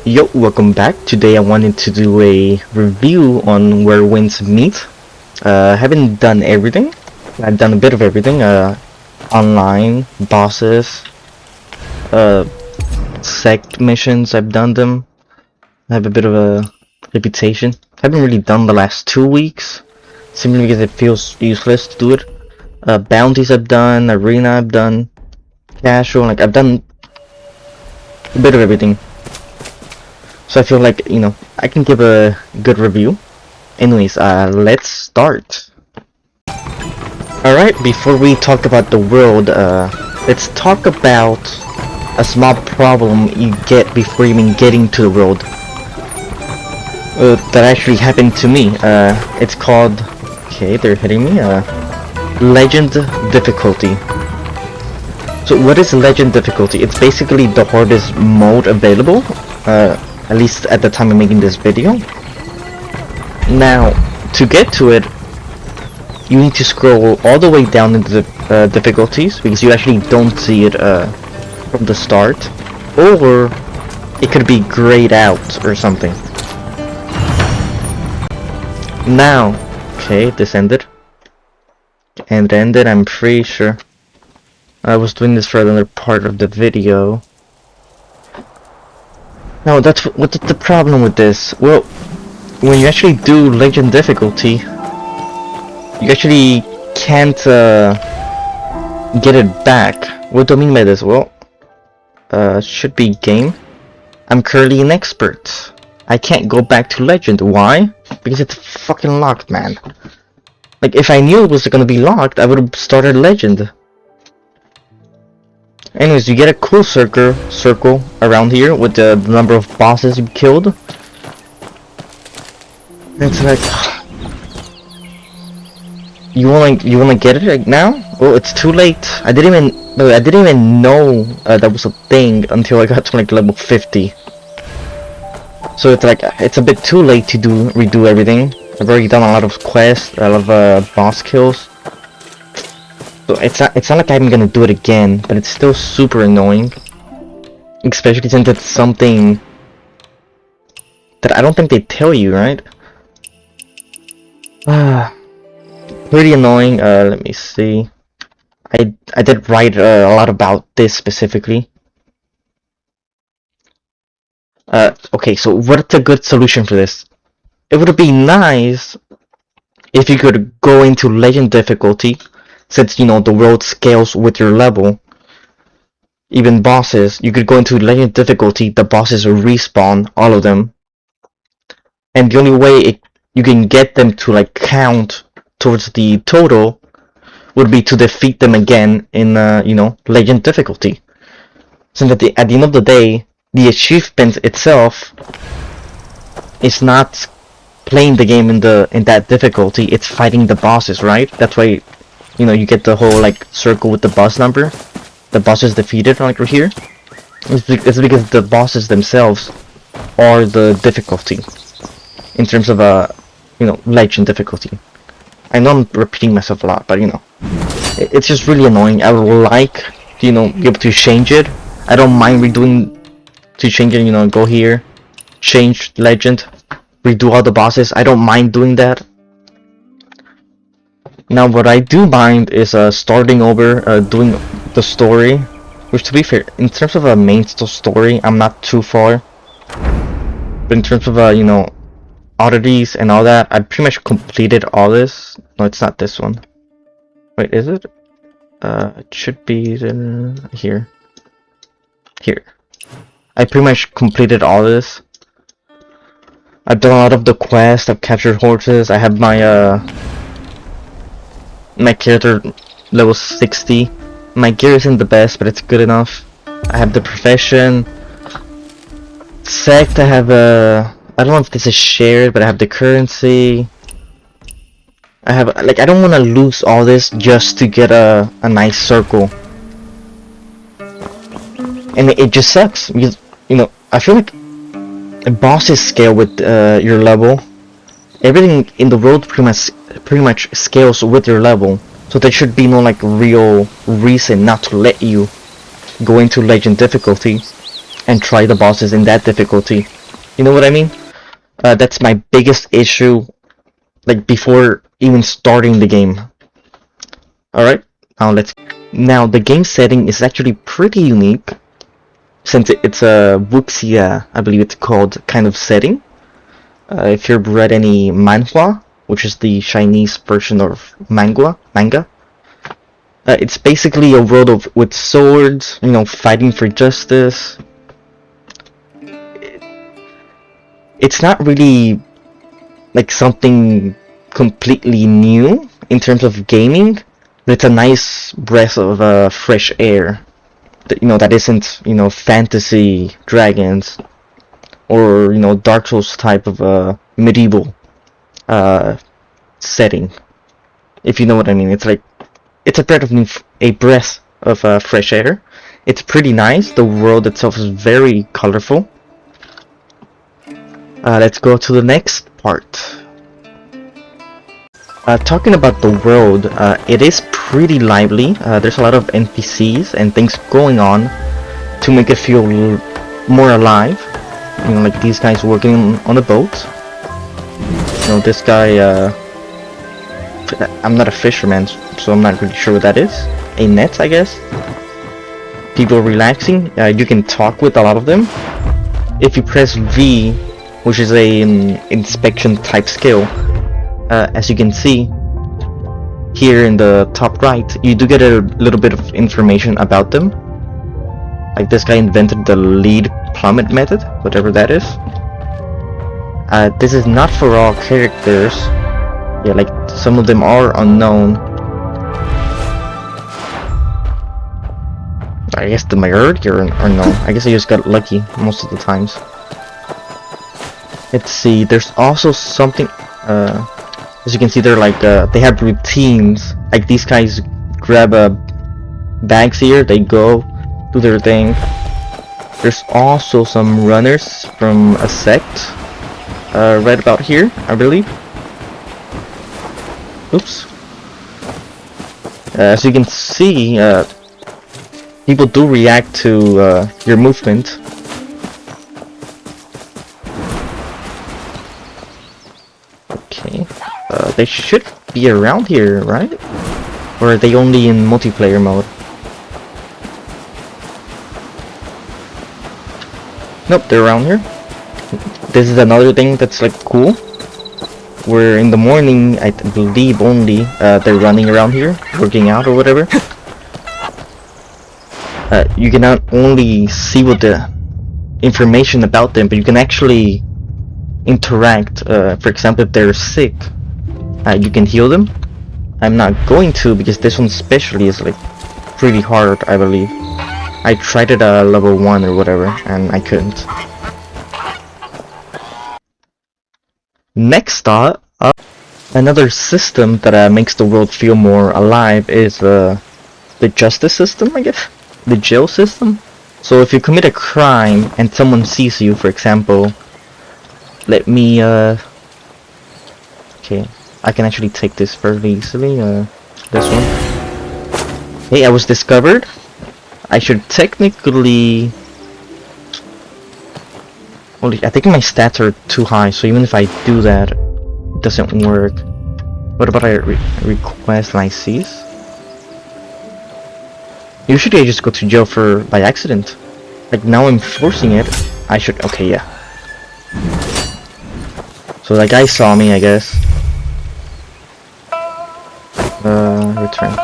Yo, welcome back. Today I wanted to do a review on Where Winds Meet. I haven't done everything. I've done a bit of everything. Online, bosses, uh, sect missions, I've done them. I have a bit of a reputation. I haven't really done the last 2 weeks, simply because it feels useless to do it. Bounties I've done, arena I've done, casual, like I've done a bit of everything. So I feel like, I can give a good review. Anyways, let's start. Alright, before we talk about the world, let's talk about a small problem you get before even getting to the world. That actually happened to me. It's called... Okay, they're hitting me. Legend difficulty. So what is legend difficulty? It's basically the hardest mode available. At least at the time of making this video. Now, to get to it, you need to scroll all the way down into the difficulties, because you actually don't see it from the start, or it could be grayed out or something. Now, okay, this ended. And it ended, I'm pretty sure. I was doing this for another part of the video. Now, what's the problem with this? Well, when you actually do legend difficulty, you actually can't get it back. What do I mean by this? Well, should be game. I'm currently an expert. I can't go back to legend. Why? Because it's fucking locked, man. Like, if I knew it was gonna be locked, I would have started legend. Anyways, you get a cool circle around here with the number of bosses you killed. It's like, you wanna get it right now? Well, it's too late. I didn't even know that was a thing until I got to like level 50. So it's like, it's a bit too late to redo everything. I've already done a lot of quests, a lot of boss kills. So it's not like I'm gonna do it again, but it's still super annoying. Especially since it's something that I don't think they tell you, right? Pretty annoying. Let me see. I did write a lot about this specifically. Okay, so what's a good solution for this? It would be nice if you could go into legend difficulty, since the world scales with your level. Even bosses, you could go into legend difficulty, the bosses will respawn, all of them. And the only way you can get them to like count towards the total would be to defeat them again in legend difficulty. Since at the end of the day, the achievement itself is not playing the game in that difficulty, it's fighting the bosses, right? That's why you get the whole like circle with the boss number. The bosses defeated, like right here. It's because the bosses themselves are the difficulty in terms of legend difficulty. I know I'm repeating myself a lot, but it's just really annoying. I would like to be able to change it. I don't mind redoing to change it. Go here, change legend, redo all the bosses. I don't mind doing that. Now what I do mind is starting over, doing the story, which, to be fair, in terms of a main story, I'm not too far. But in terms of oddities and all that, I pretty much completed all this. No, it's not this one. Wait, is it? It should be here. Here. I pretty much completed all this. I've done a lot of the quests. I've captured horses. I have my my character level 60. My gear isn't the best, but it's good enough. I have the profession. Sect, I have I don't know if this is shared, but I have the currency. I have, like, I don't want to lose all this just to get a nice circle. And it just sucks, because, I feel like bosses scale with your level. Everything in the world pretty much scales with your level, so there should be no like real reason not to let you go into legend difficulty. and try the bosses in that difficulty. You know what I mean? That's my biggest issue, like before even starting the game. Alright, now the game setting is actually pretty unique, since it's a wuxia, I believe it's called, kind of setting. If you've read any manhwa, which is the Chinese version of manga, it's basically a world with swords, you know, fighting for justice. It's not really like something completely new in terms of gaming, but it's a nice breath of fresh air. That, you know, that isn't, you know, fantasy dragons or, you know, Dark Souls type of medieval setting. If you know what I mean, it's like it's a breath of fresh air. It's pretty nice. The world itself is very colorful. Let's go to the next part. Talking about the world, it is pretty lively. There's a lot of NPCs and things going on to make it feel more alive. You know, like these guys working on a boat. You know, this guy, I'm not a fisherman, so I'm not really sure what that is. A net, I guess. People relaxing. You can talk with a lot of them. If you press V, which is an inspection type skill, as you can see here in the top right, you do get a little bit of information about them. Like this guy invented the lead plummet method, whatever that is. This is not for all characters. Yeah, like some of them are unknown. I guess the majority or no. I guess I just got lucky most of the times. Let's see, there's also something, as you can see, they're like, they have routines. Like these guys grab bags here, they go, do their thing. There's also some runners from a sect, right about here, I believe. Oops. As you can see, people do react to your movement. Okay. They should be around here, right? Or are they only in multiplayer mode? Nope, they're around here. This is another thing that's like cool. Where in the morning, I believe only, they're running around here, working out or whatever. You can not only see what the information about them, but you can actually interact. For example, if they're sick, you can heal them. I'm not going to, because this one especially is like pretty hard, I believe. I tried it at level 1 or whatever, and I couldn't. Next up, another system that makes the world feel more alive is the justice system, I guess? The jail system? So if you commit a crime and someone sees you, for example, let me, okay, I can actually take this fairly easily, this one. Hey, I was discovered. I should technically... Holy, I think my stats are too high, so even if I do that, it doesn't work. What about I request license? Usually I just go to jail by accident. Like now I'm forcing it. I should, okay, yeah. So that guy saw me, I guess. Return.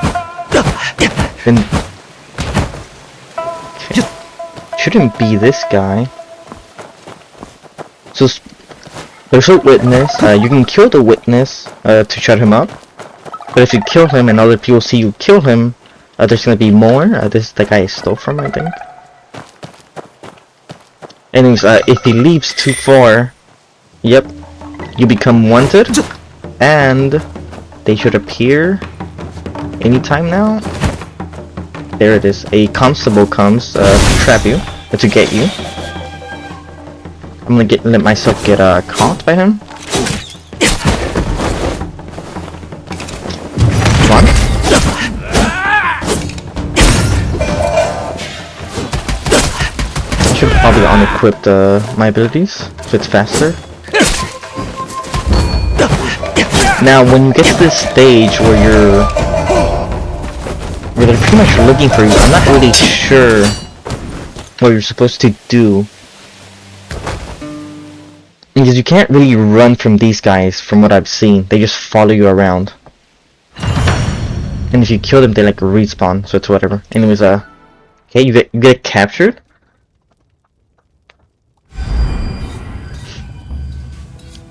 Then... Okay. Shouldn't be this guy. So there's a witness. You can kill the witness to shut him up. But if you kill him and other people see you kill him, there's gonna be more. This is the guy I stole from, I think. Anyways, if he leaves too far, yep, you become wanted, and they should appear anytime now. There it is. A constable comes to trap you, to get you. I'm gonna let myself get caught by him. Come on. I should probably equipped my abilities, so it's faster. Now, when you get to this stage where they're pretty much looking for you, I'm not really sure what you're supposed to do. Because you can't really run from these guys, from what I've seen. They just follow you around. And if you kill them, they like respawn, so it's whatever. Anyways, okay, you get captured.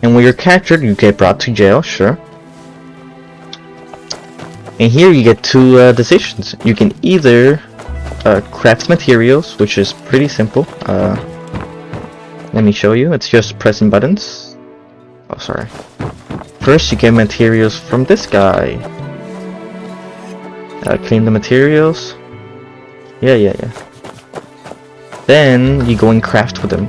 And when you're captured, you get brought to jail, sure. And here you get two decisions. You can either craft materials, which is pretty simple. Let me show you. It's just pressing buttons. Oh, sorry. First, you get materials from this guy. Clean the materials. Yeah. Then you go and craft with them.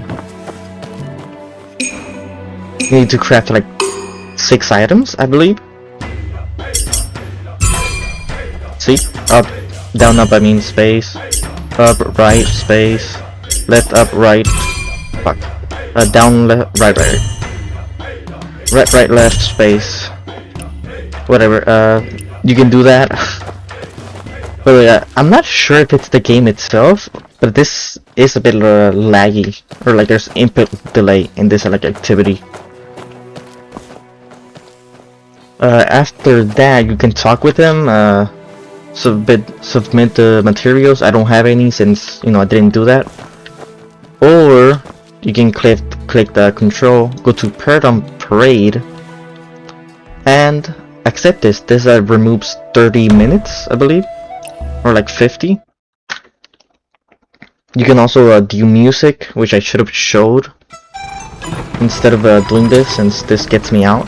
You need to craft like 6 items, I believe. See? Up, down, up, I mean space. Up, right, space. Left, up, right. Fuck. Down, left, right. Right, left, space. Whatever, you can do that. But I'm not sure if it's the game itself, but this is a bit laggy, or like there's input delay in this like activity. After that, you can talk with them, submit the materials. I don't have any since, you know, I didn't do that. Or you can click the control, go to Paradigm Parade, and accept this. This removes 30 minutes, I believe, or like 50. You can also do music, which I should have showed instead of doing this, since this gets me out.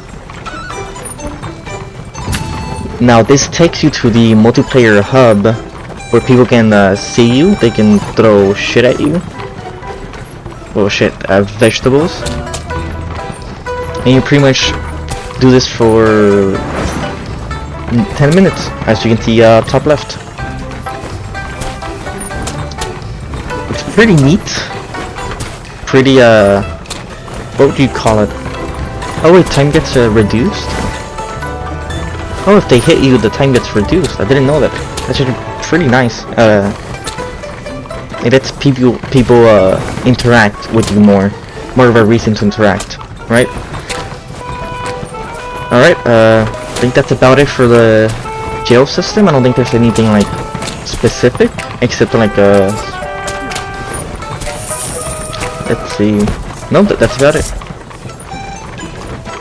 Now this takes you to the multiplayer hub, where people can see you. They can throw shit at you. Well, shit, vegetables. And you pretty much do this for 10 minutes, as you can see top left. It's pretty neat. Pretty, what would you call it? Oh wait, time gets reduced? Oh, if they hit you, the time gets reduced. I didn't know that. That's actually pretty nice. It lets people interact with you more of a reason to interact, right? Alright, I think that's about it for the jail system. I don't think there's anything like specific, except like let's see. No, that's about it.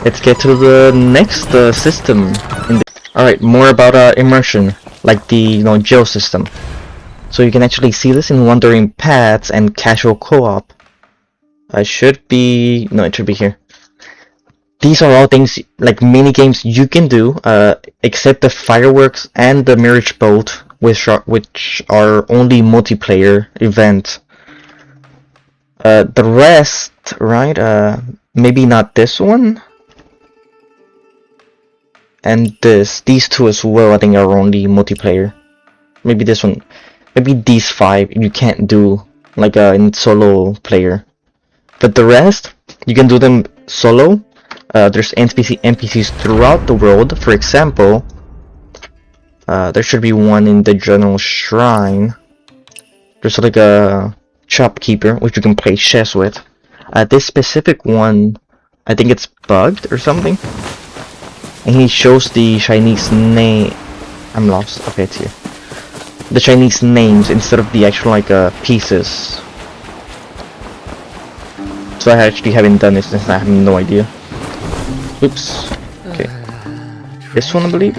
Let's get to the next system. Alright, more about immersion, like the jail system. So you can actually see this in Wandering Paths and Casual Co-op. It should be here. These are all things like mini games you can do, except the fireworks and the marriage boat, which are only multiplayer event. The rest, right? Maybe not this one. And these two as well, I think are only multiplayer. Maybe this one, maybe these 5 you can't do like in solo player. But the rest, you can do them solo. There's NPCs throughout the world. For example, there should be one in the General Shrine. There's like a shopkeeper which you can play chess with. This specific one, I think it's bugged or something. And he shows the Chinese name. I'm lost. Okay, it's here. The Chinese names instead of the actual pieces. So I actually haven't done this since I have no idea. Oops. Okay. This one, I believe.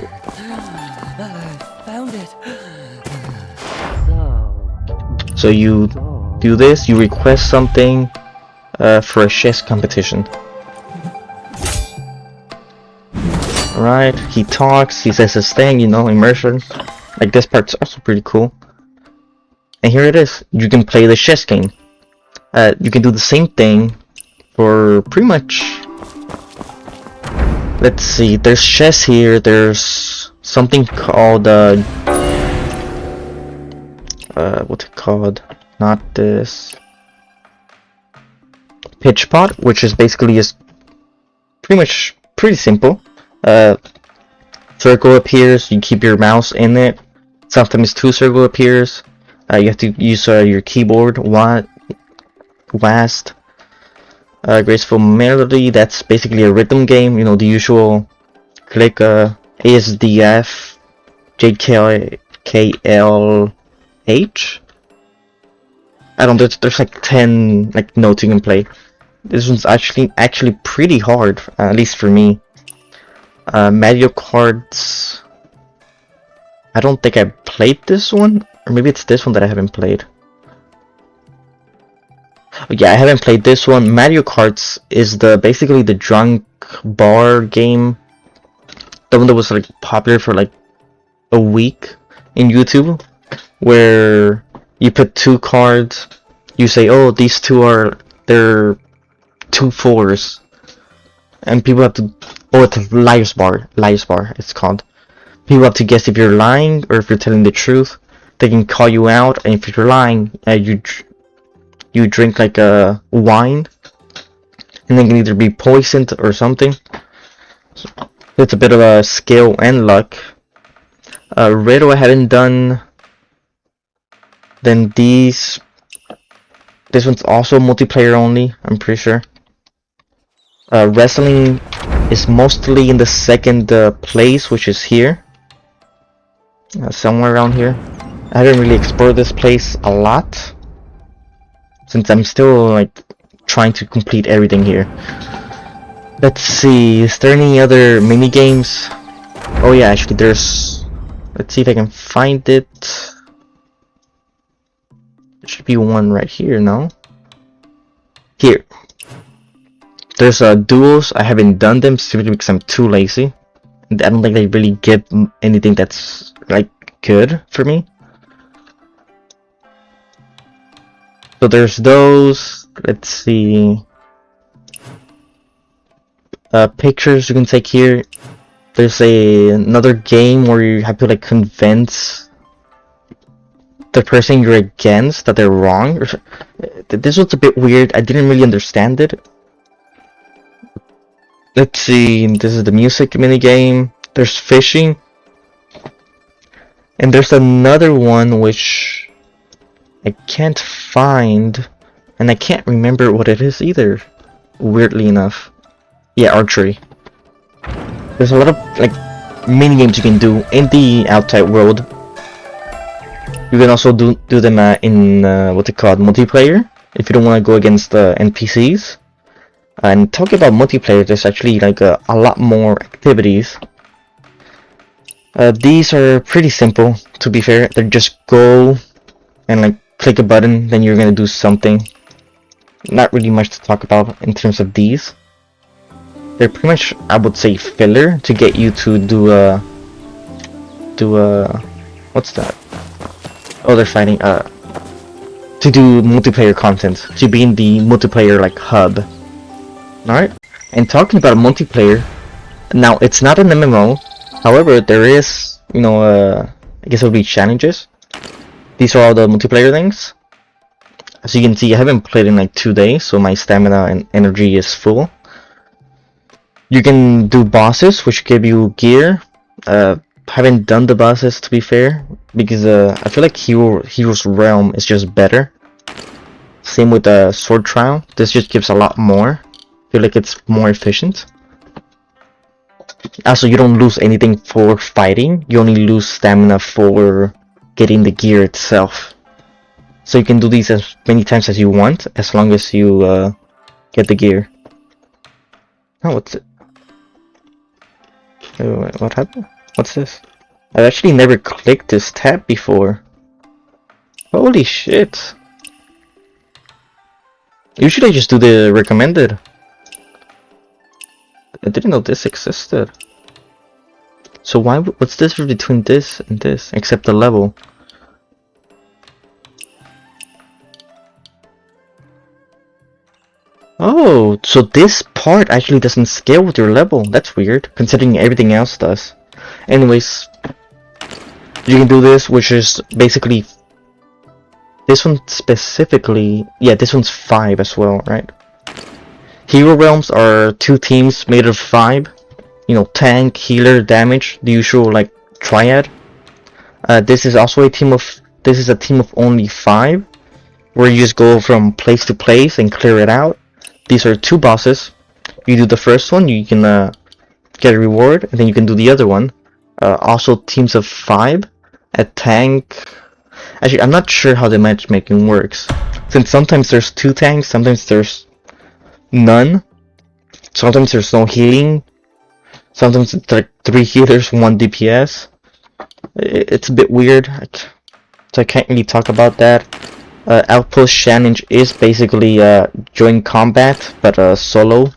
Found it. So you do this. You request something for a chess competition. Right, he talks, he says his thing, immersion. Like this part's also pretty cool. And here it is. You can play the chess game. You can do the same thing for pretty much. Let's see. There's chess here. There's something called what's it called? Not this. pitch pot, which is basically just pretty simple. Circle appears, you keep your mouse in it. Sometimes two circle appears. You have to use your keyboard. WASD. Graceful Melody, that's basically a rhythm game. You know, the usual click ASDF, JKLH. I don't know, there's like 10 like notes you can play. This one's actually pretty hard, at least for me. Mario Karts. I don't think I played this one, or maybe it's this one that I haven't played. Yeah, I haven't played this one. Mario Karts is basically the drunk bar game. The one that was like popular for like a week in YouTube, where you put two cards, you say, oh, these two they're 2 4s, and people have to, oh, it's Liar's Bar it's called. People have to guess if you're lying or if you're telling the truth. They can call you out, and if you're lying, you drink like a wine, and then can either be poisoned or something. So it's a bit of a skill and luck. Riddle I haven't done. Then this one's also multiplayer only, I'm pretty sure. Wrestling is mostly in the second place, which is here. Somewhere around here. I haven't really explored this place a lot, since I'm still like trying to complete everything here. Let's see, is there any other mini games? Oh yeah, actually there's, let's see if I can find it. There should be one right here, no? Here. There's duels. I haven't done them simply because I'm too lazy. And I don't think they really give anything that's like good for me. So there's those. Let's see. Pictures you can take here. There's another game where you have to like convince the person you're against that they're wrong. This was a bit weird. I didn't really understand it. Let's see. This is the music minigame. There's fishing. And there's another one which I can't find, and I can't remember what it is either, weirdly enough. Yeah, archery. There's a lot of like mini games you can do in the outside world. You can also do them in what's it called, multiplayer, if you don't want to go against NPCs. And talking about multiplayer, there's actually like a lot more activities. These are pretty simple, to be fair. They're just go and like click a button, then you're gonna do something. Not really much to talk about in terms of these. They're pretty much, I would say, filler to get you to do what's that? Oh, they're fighting, to do multiplayer content, to be in the multiplayer like hub. Alright, and talking about multiplayer, now it's not an MMO, however there is, you know, I guess it would be challenges. These are all the multiplayer things. As you can see, I haven't played in like 2 days, so my stamina and energy is full. You can do bosses, which give you gear. Haven't done the bosses, to be fair, because I feel like Hero's Realm is just better. Same with the Sword Trial. This just gives a lot more. I feel like it's more efficient. Also, you don't lose anything for fighting. You only lose stamina for getting the gear itself. So you can do these as many times as you want, as long as you get the gear. Oh, what's it? Wait, what happened? What's this? I've actually never clicked this tab before. Holy shit. Usually I just do the recommended. I didn't know this existed. So what's this between this and this, except the level? Oh, so this part actually doesn't scale with your level. That's weird, considering everything else does. Anyways, you can do this, which is basically this one specifically. Yeah, this one's 5 as well, right? Hero realms are 2 teams made of 5. You know, tank, healer, damage, the usual like triad. This is also a team of only 5, where you just go from place to place and clear it out. These are 2 bosses. You do the first one, you can get a reward, and then you can do the other one. Also teams of 5. A tank. Actually, I'm not sure how the matchmaking works, since sometimes there's 2 tanks, sometimes there's none, sometimes there's no healing, sometimes it's like 3 healers, 1 DPS. It's a bit weird, so I can't really talk about that. Outpost challenge is basically join combat, but solo.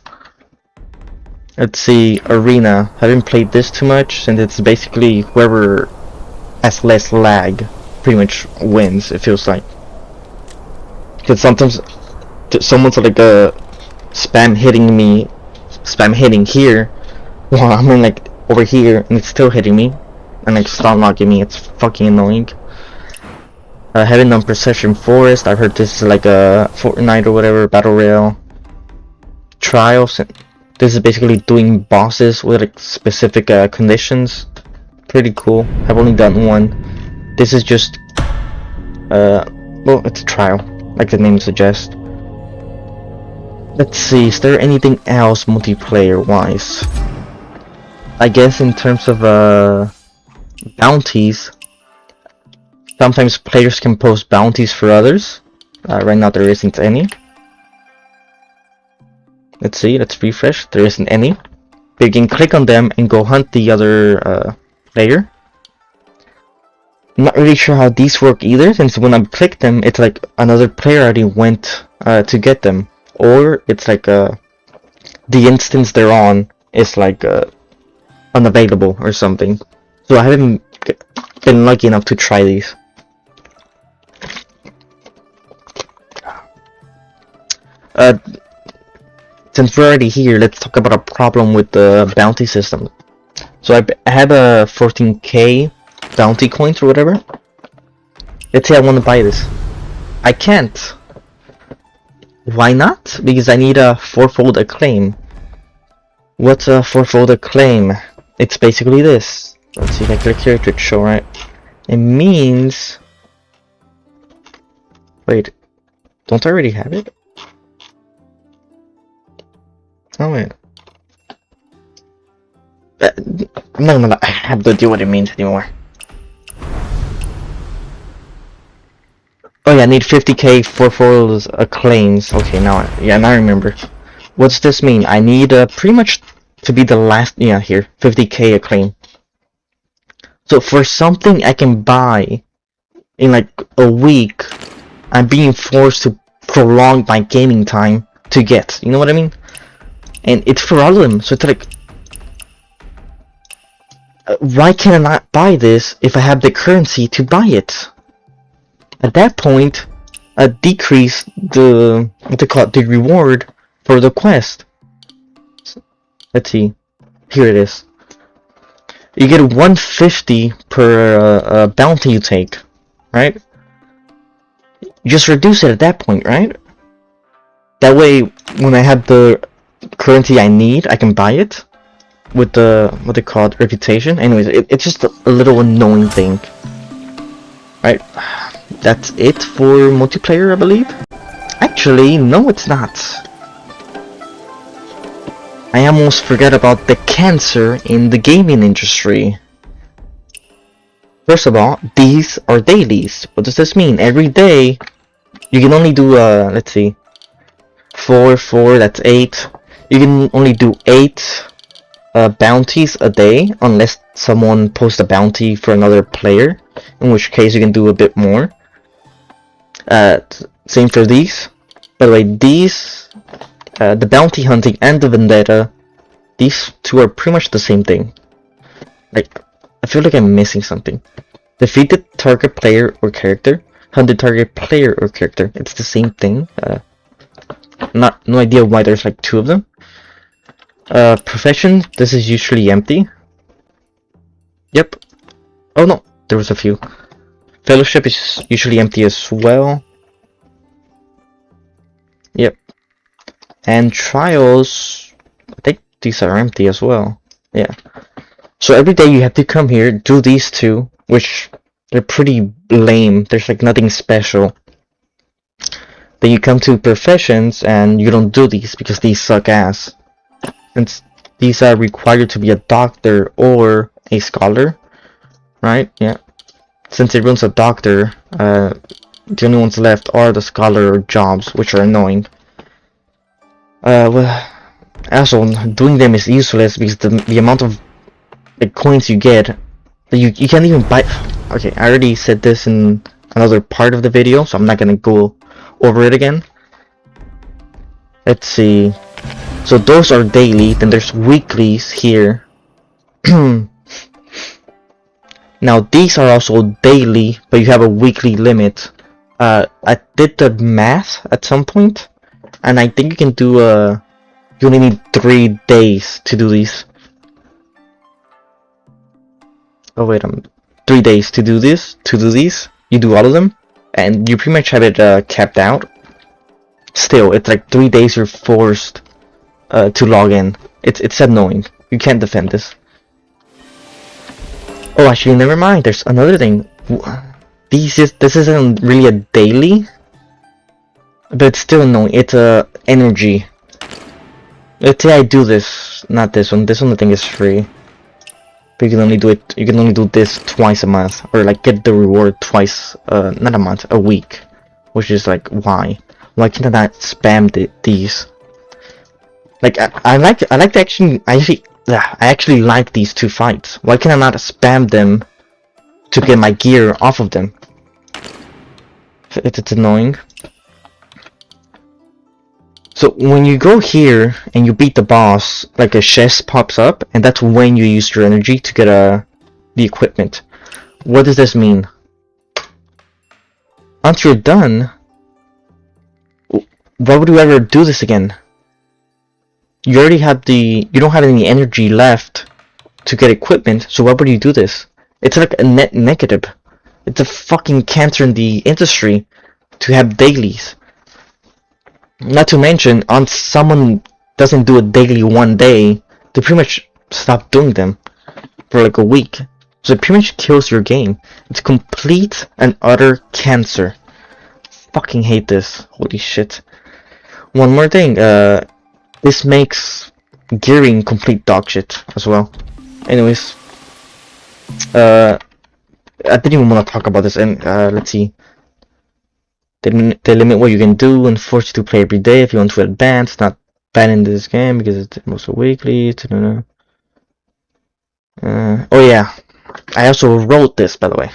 Let's see, arena. I haven't played this too much, and it's basically whoever has less lag pretty much wins, it feels like. Because sometimes someone's like spam hitting here, while I'm in like over here, and it's still hitting me, and like stop knocking me. It's fucking annoying. Heading on Procession Forest. I've heard this is like a Fortnite or whatever battle royale. Trials. This is basically doing bosses with like specific conditions. Pretty cool. I've only done one. This is just well, it's a trial, like the name suggests. Let's see, is there anything else multiplayer wise? I guess in terms of bounties, sometimes players can post bounties for others. Right now there isn't any. Let's see, let's refresh. There isn't any. But you can click on them and go hunt the other player. I'm not really sure how these work either, since when I click them, it's like another player already went to get them. Or it's like the instance they're on is like unavailable or something. So I haven't been lucky enough to try these. Since we're already here, let's talk about a problem with the bounty system. So I have a 14k bounty coins or whatever. Let's say I want to buy this. I can't. Why not? Because I need a 4-fold acclaim. What's a 4-fold acclaim? It's basically this. Let's see if I click here to show right. It means... Wait. Don't I already have it? Oh wait. I'm not gonna have to deal what it means anymore. Oh yeah, I need 50k 4-fold acclaims. Okay, now I remember. What's this mean? I need pretty much to be the last, yeah, here, 50k acclaim. So for something I can buy in like a week, I'm being forced to prolong my gaming time to get, you know what I mean? And it's for all of them, so it's like, why can I not buy this if I have the currency to buy it? At that point, decrease the the reward for the quest. Let's see, here it is. You get 150 per bounty you take, right? You just reduce it at that point, right? That way, when I have the currency I need, I can buy it with the what they call it, reputation. Anyways, it's just a little annoying thing, right? That's it for multiplayer, I believe. Actually, no, it's not. I almost forgot about the cancer in the gaming industry. First of all, these are dailies. What does this mean? Every day, you can only do, let's see, 4, that's 8. You can only do 8 bounties a day, unless someone posts a bounty for another player, in which case you can do a bit more. Same for these. By the way, these, the bounty hunting and the vendetta, these two are pretty much the same thing. Like, I feel like I'm missing something. Defeat the target player or character. Hunt the target player or character. It's the same thing. No idea why there's like 2 of them. Profession, this is usually empty. Yep. Oh no, there was a few. Fellowship is usually empty as well. Yep. And trials, I think these are empty as well. Yeah. So every day you have to come here, do these two, which they're pretty lame. There's like nothing special. Then you come to professions and you don't do these because these suck ass. Since these are required to be a doctor or a scholar, right? Yeah. Since everyone's a doctor, the only ones left are the scholar jobs, which are annoying. Well, also doing them is useless because the amount of coins you get, you can't even buy. Okay, I already said this in another part of the video, so I'm not gonna go over it again. Let's see. So those are daily, then there's weeklies here. Now these are also daily, but you have a weekly limit. I did the math at some point, and I think you can do you only need 3 days to do these. Oh wait, 3 days to do this, you do all of them, and you pretty much have it capped out. Still, it's like 3 days you're forced to log in. It's annoying. You can't defend this. Oh, actually, never mind. There's another thing. This isn't really a daily, but it's still annoying. It's a energy. Let's say I do this, not this one. This one I think is free. But you can only do it. You can only do this twice a month, or like get the reward twice. Not a month, a week. Which is like why? Why can't I not spam these? Like I actually like these two fights. Why can I not spam them to get my gear off of them? It's annoying. So when you go here and you beat the boss, like a chest pops up, and that's when you use your energy to get the equipment. What does this mean? Once you're done, why would you ever do this again? You already have you don't have any energy left to get equipment, so why would you do this? It's like a net negative. It's a fucking cancer in the industry to have dailies. Not to mention, on someone doesn't do a daily one day, they pretty much stop doing them for like a week. So it pretty much kills your game. It's complete and utter cancer. Fucking hate this. Holy shit. One more thing, this makes gearing complete dog shit as well. Anyways, I didn't even want to talk about this, and let's see. They limit what you can do and force you to play every day if you want to advance. Not banning this game because it's mostly weekly. Oh yeah, I also wrote this, by the way.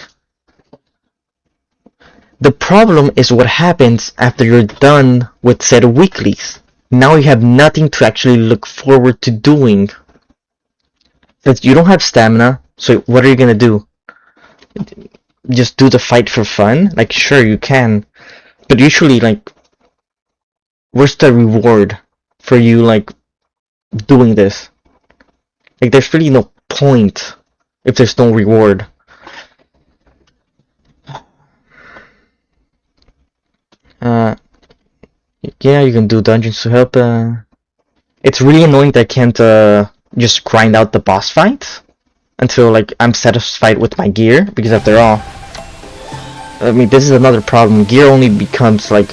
The problem is what happens after you're done with said weeklies. Now you have nothing to actually look forward to doing. Since you don't have stamina, so what are you gonna do? Just do the fight for fun? Like, sure, you can. But usually, like, where's the reward for you, like, doing this? Like, there's really no point if there's no reward. Yeah, you can do dungeons to help. It's really annoying that I can't just grind out the boss fights until like I'm satisfied with my gear, because after all, I mean, this is another problem. Gear only becomes like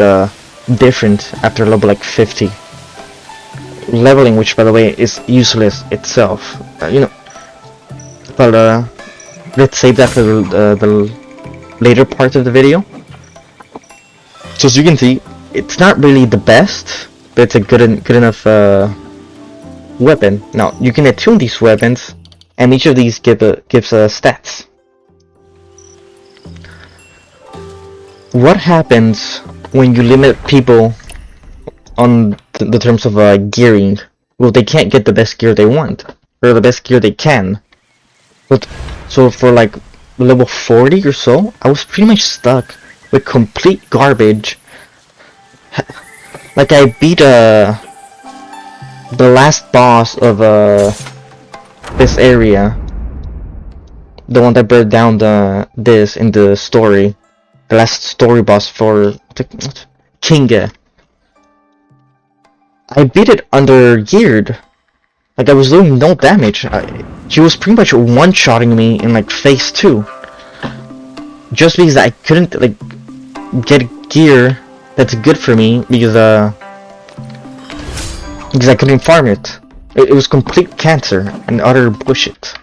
different after level like 50. Leveling, which by the way is useless itself. You know. But let's save that for the later part of the video. So as you can see, it's not really the best, but it's a good enough weapon. Now you can attune these weapons, and each of these gives stats. What happens when you limit people on the terms of gearing? Well, they can't get the best gear they want, or the best gear they can. But so for like level 40 or so, I was pretty much stuck with complete garbage. Like I beat the last boss of this area, the one that burned down this in the story, the last story boss for Kinga. I beat it under geared. Like I was doing no damage. She was pretty much one-shotting me in like phase 2. Just because I couldn't like get gear that's good for me because I couldn't farm it. It was complete cancer and utter bullshit.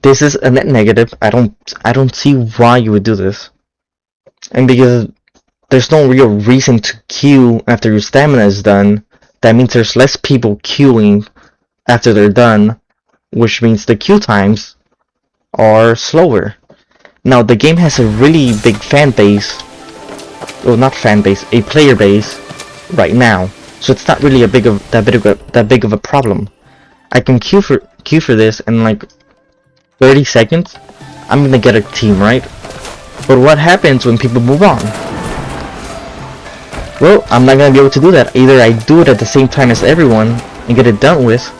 This is a net negative. I don't see why you would do this. And because there's no real reason to queue after your stamina is done, that means there's less people queuing after they're done, which means the queue times are slower. Now the game has a really big fan base, well not fan base, a player base right now, so it's not really that big of a problem. I can queue for this in like 30 seconds. I'm gonna get a team, right? But what happens when people move on? Well, I'm not gonna be able to do that. Either I do it at the same time as everyone and get it done with,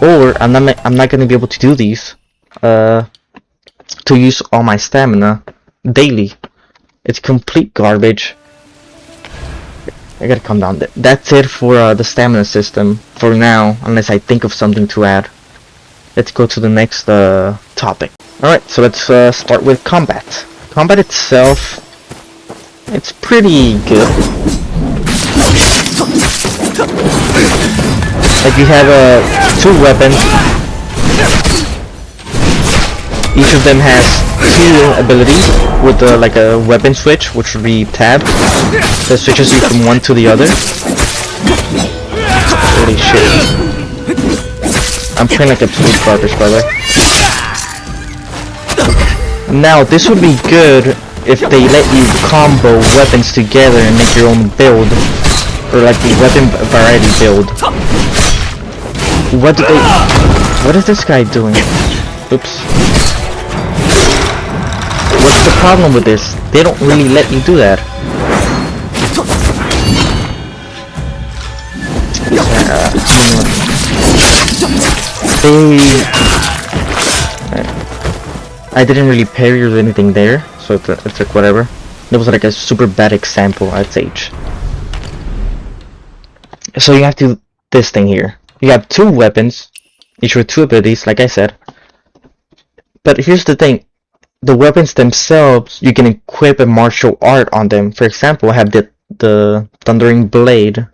or I'm not gonna be able to do these to use all my stamina daily. It's complete garbage. I gotta calm down. That's it for the stamina system for now, unless I think of something to add. Let's go to the next topic. Alright, so let's start with combat. Combat itself, it's pretty good. Like you have 2 weapons. Each of them has 2 abilities with like a weapon switch, which would be tab. That switches you from one to the other. Holy shit. I'm playing like absolute garbage, by the way. Now, this would be good if they let you combo weapons together and make your own build. Or like the weapon variety build. What is this guy doing? Oops. What's the problem with this? They don't really let you do that. I didn't really parry or anything there, so it's like whatever. It was like a super bad example, I'd say. So you have to this thing here. You have 2 weapons, each with 2 abilities, like I said. But here's the thing: the weapons themselves, you can equip a martial art on them. For example, I have the Thundering Blade,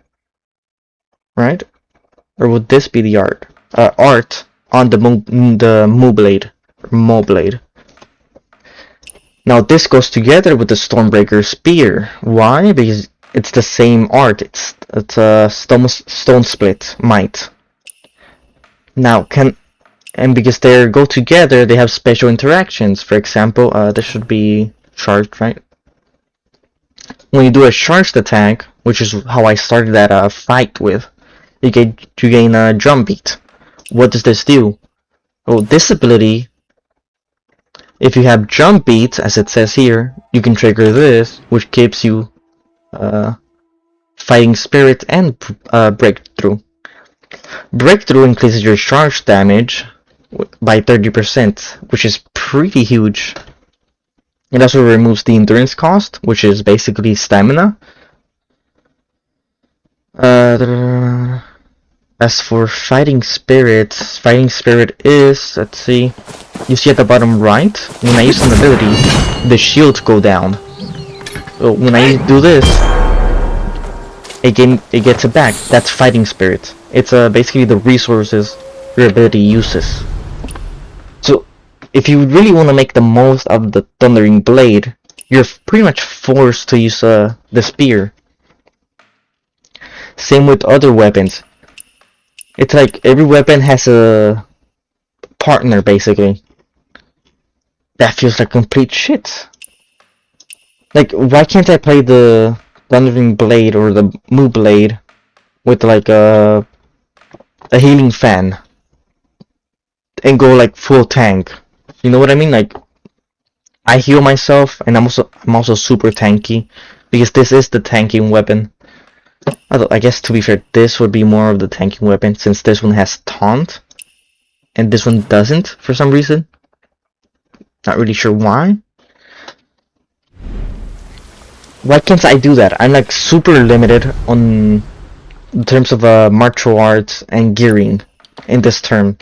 right? Or would this be the art? Art on the Moblade. Moblade. Now this goes together with the Stormbreaker Spear. Why? Because it's the same art. It's a stone split might. Now and because they go together, they have special interactions. For example, this should be charged, right? When you do a charged attack, which is how I started that fight with, you gain a drum beat. What does this do? Well, this ability, if you have jump beats, as it says here, you can trigger this, which gives you fighting spirit and breakthrough. Breakthrough increases your charge damage by 30%, which is pretty huge. It also removes the endurance cost, which is basically stamina. As for fighting spirit is, let's see, you see at the bottom right, when I use an ability, the shields go down. So when I do this, it gets it back. That's fighting spirit. It's basically the resources your ability uses. So if you really want to make the most of the Thundering Blade, you're pretty much forced to use the spear. Same with other weapons. It's like every weapon has a partner, basically. That feels like complete shit. Like, why can't I play the Thundering Blade or the Moo Blade with like a healing fan and go like full tank? You know what I mean? Like, I heal myself, and I'm also super tanky because this is the tanking weapon. Although, I guess to be fair, this would be more of the tanking weapon since this one has taunt and this one doesn't for some reason. Not really sure why. why can't I do that? I'm like super limited on in terms of martial arts and gearing in this term.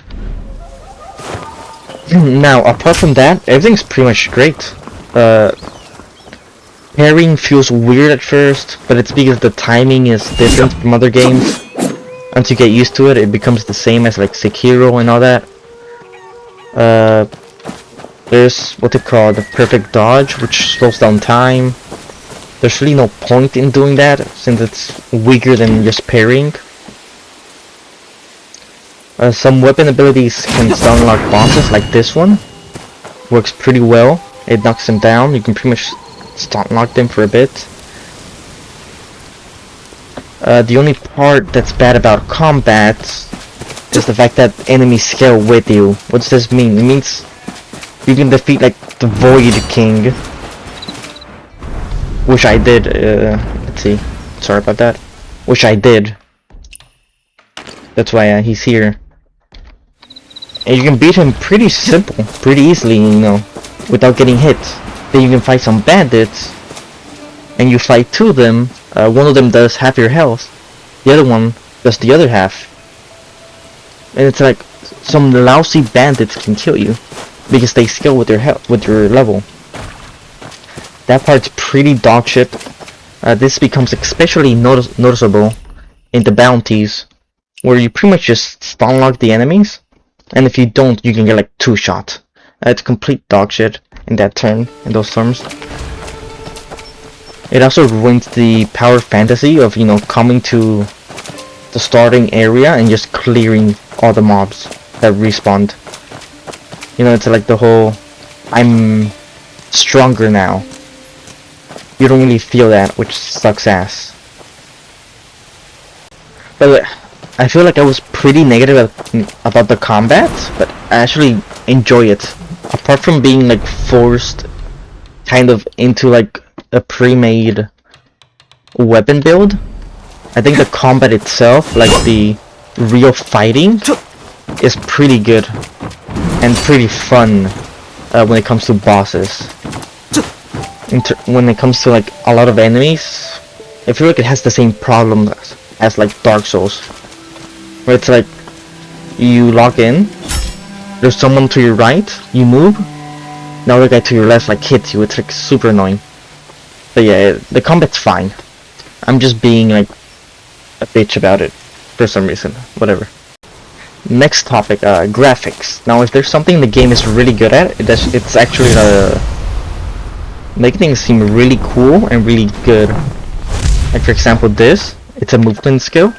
Now, apart from that, everything's pretty much great. Parrying feels weird at first, but it's because the timing is different from other games. Once you get used to it, it becomes the same as like Sekiro and all that. There's what they call the perfect dodge, which slows down time. There's really no point in doing that, since it's weaker than just parrying. Some weapon abilities can stun lock bosses, like this one. Works pretty well. It knocks them down. You can pretty much stun lock them for a bit. The only part that's bad about combat is the fact that enemies scale with you. What does this mean? It means you can defeat like the Void King, which I did. Let's see. Sorry about that. Which I did. That's why he's here. And you can beat him pretty simple, pretty easily, you know, without getting hit. Then you can fight some bandits, and you fight two of them. One of them does half your health, the other one does the other half. And it's like some lousy bandits can kill you because they scale with your health, with your level. That part's pretty dog shit. This becomes especially noticeable in the bounties, where you pretty much just stun lock the enemies, and if you don't, you can get like 2 shots. It's complete dog shit in that term, in those terms. It also ruins the power fantasy of, you know, coming to the starting area and just clearing all the mobs that respawned. You know, it's like the whole, I'm stronger now. You don't really feel that, which sucks ass. But I feel like I was pretty negative about the combat, but I actually enjoy it. Apart from being like forced kind of into like a pre-made weapon build, I think the combat itself, like the real fighting, is pretty good and pretty fun when it comes to bosses. When it comes to like a lot of enemies, I feel like it has the same problem as like Dark Souls, where it's like you log in, there's someone to your right, you move, now the guy to your left like hits you. It's like super annoying. But yeah, the combat's fine. I'm just being like a bitch about it for some reason. Whatever. Next topic, graphics. Now, if there's something the game is really good at, it's actually making things seem really cool and really good. Like for example, this. It's a movement skill.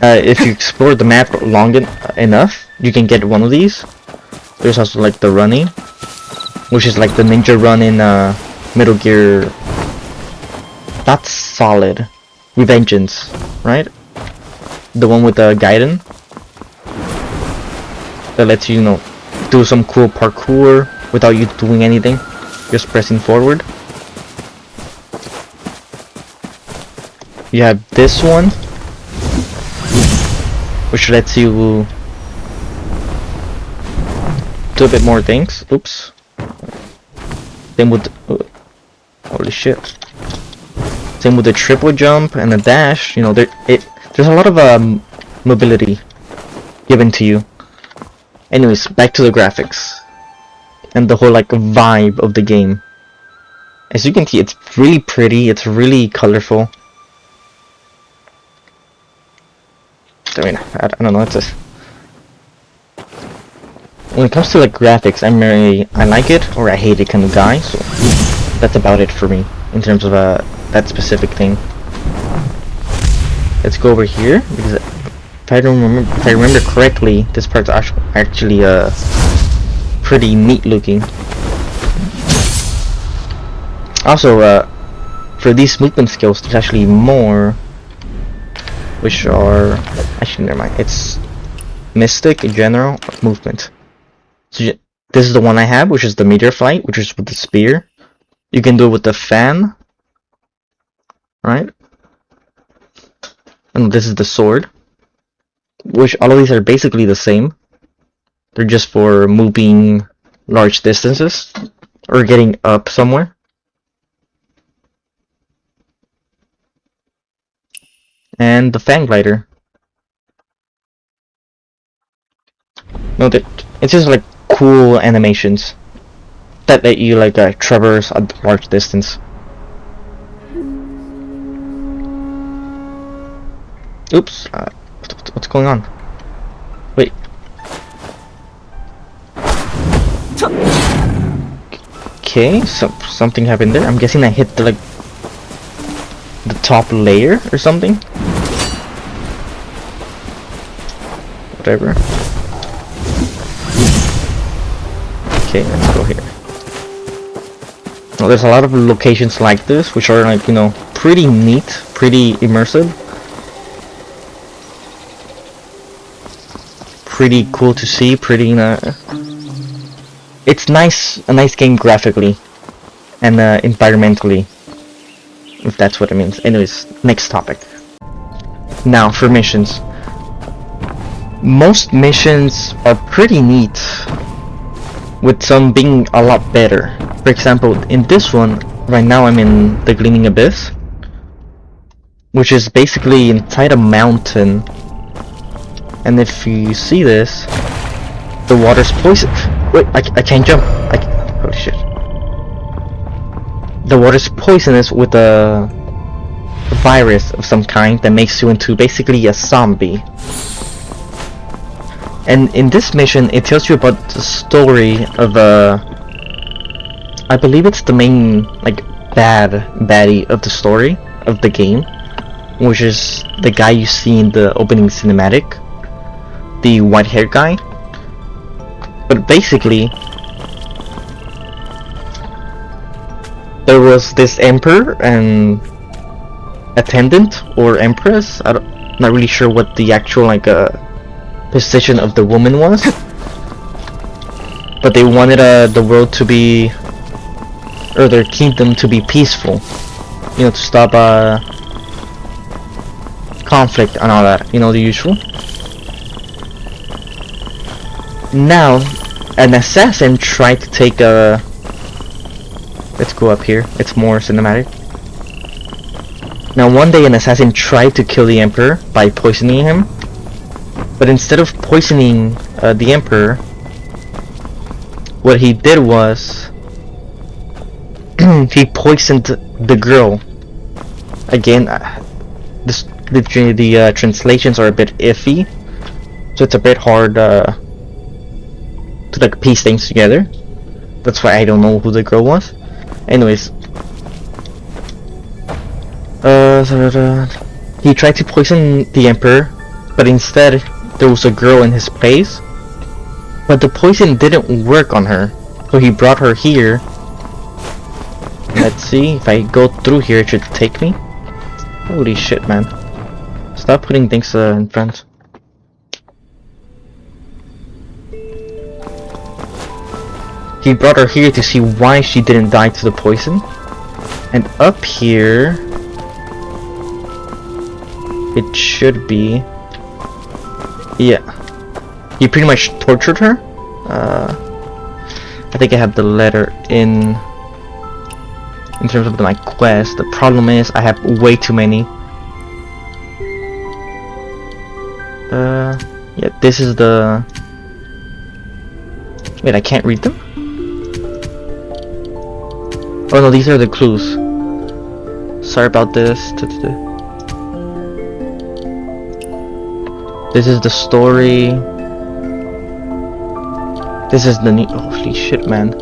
If you explore the map long enough, you can get one of these. There's also like the running, which is like the ninja run in Metal Gear. That's Solid. Revengeance, right? The one with the Gaiden. That lets you, you know, do some cool parkour without you doing anything. Just pressing forward. You have this one, which lets you do a bit more things. Oops. Same with holy shit. Same with the triple jump and the dash. You know, there's a lot of mobility given to you. Anyways, back to the graphics and the whole like vibe of the game. As you can see, it's really pretty. It's really colorful. I mean, I don't know. It's just when it comes to like graphics, I like it or I hate it kind of guy. So that's about it for me in terms of that specific thing. Let's go over here because if I remember correctly, this part's actually pretty neat looking. Also, for these movement skills, there's actually more, which are actually never mind. It's Mystic, General, Movement. So this is the one I have, which is the Meteor Flight, which is with the spear. You can do it with the fan, right? And this is the sword, which all of these are basically the same. They're just for moving large distances or getting up somewhere. and the Fang Glider. No, it's just like cool animations that let you like traverse a large distance. Oops, what's going on? Wait. Okay, something happened there. I'm guessing I hit the the top layer or something. Whatever. Okay, let's go here. Well, there's a lot of locations like this, which are like, you know, pretty neat, pretty immersive. Pretty cool to see, pretty, it's nice, a nice game graphically and environmentally, if that's what it means. Anyways, next topic. Now for missions. Most missions are pretty neat, with some being a lot better. For example, in this one, right now I'm in the Gleaming Abyss, which is basically inside a mountain. And if you see this, the water's poison. Wait, I can't jump. Holy shit. The water's poisonous with a virus of some kind that makes you into basically a zombie. And in this mission, it tells you about the story of I believe it's the main like baddie of the story of the game, which is the guy you see in the opening cinematic, the white-haired guy. But basically, there was this emperor and attendant or empress. I'm not really sure what the actual like position of the woman was, but they wanted the world to be, or their kingdom to be peaceful, you know, to stop conflict and all that, you know, the usual. Now an assassin tried to take a, let's go up here, it's more cinematic. Now one day an assassin tried to kill the emperor by poisoning him, but instead of poisoning the emperor, what he did was he poisoned the girl. Again, the translations are a bit iffy, so it's a bit hard to like piece things together. That's why I don't know who the girl was. Anyways, he tried to poison the emperor, but instead there was a girl in his place. But the poison didn't work on her, so he brought her here. Let's see, if I go through here it should take me. Holy shit, man. Stop putting things in front. He brought her here to see why she didn't die to the poison. And up here, it should be, yeah, he pretty much tortured her. I think I have the letter in terms of my quest. The problem is I have way too many. Yeah, this is the, wait, I can't read them? Oh no, these are the clues. Sorry about this. This is the story. This is the new, holy shit, man.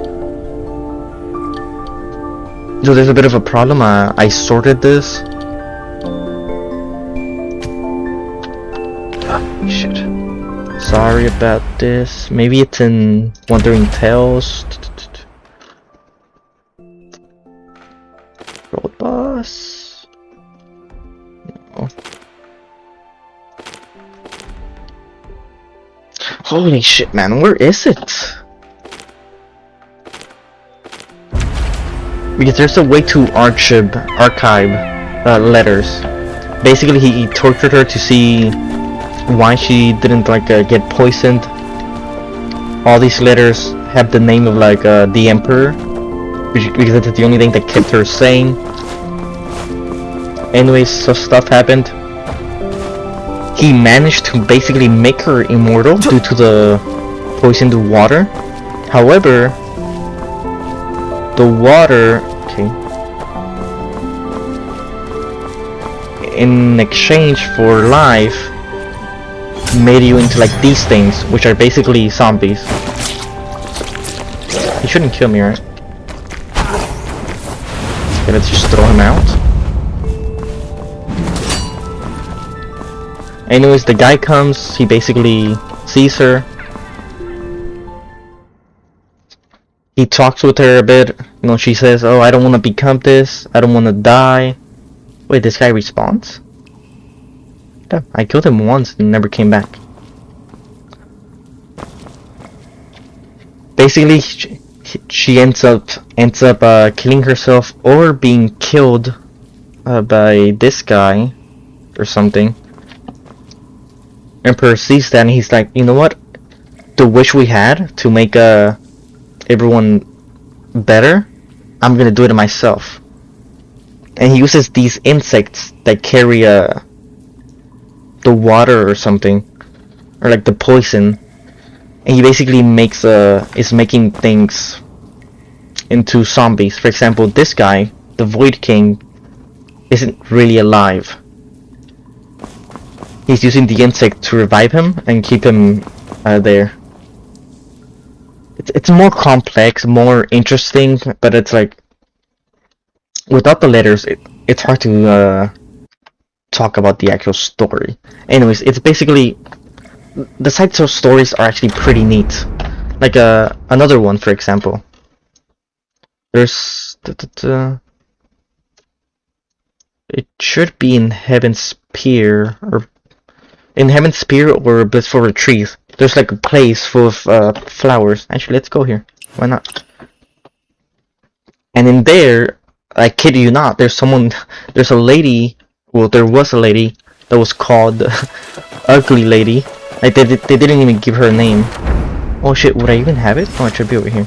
So there's a bit of a problem. I sorted this. Shit. Sorry about this. Maybe it's in Wandering Tales. Road boss. No. Holy shit, man, where is it? Because there's a way to archive letters. Basically, he tortured her to see why she didn't like get poisoned. All these letters have the name of like the emperor, because that's the only thing that kept her sane. Anyways, so stuff happened. he managed to basically make her immortal due to the poisoned water. However, the water, okay, in exchange for life, made you into like these things, which are basically zombies. He shouldn't kill me, right? Okay, let's just throw him out. Anyways, the guy comes, he basically sees her. He talks with her a bit, you know, she says, oh, I don't want to become this, I don't want to die. Wait, this guy responds? Damn, I killed him once and never came back. Basically, she ends up killing herself or being killed by this guy or something. Emperor sees that and he's like, you know what? The wish we had to make everyone better, I'm gonna do it myself. And he uses these insects that carry the water or something, or like the poison, and he basically is making things into zombies. For example, this guy, the Void King, isn't really alive. He's using the insect to revive him and keep him there. It's more complex, more interesting, but it's like without the letters, it's hard to talk about the actual story. Anyways, it's basically the side stories are actually pretty neat. Like another one, for example. There's it should be in Heaven's Spear or Blissful Retreat. There's like a place full of flowers. Actually, let's go here. Why not? And in there, I kid you not, there's a lady. Well, there was a lady that was called Ugly Lady. Like they didn't even give her a name. Oh shit, would I even have it? Oh, it should be over here.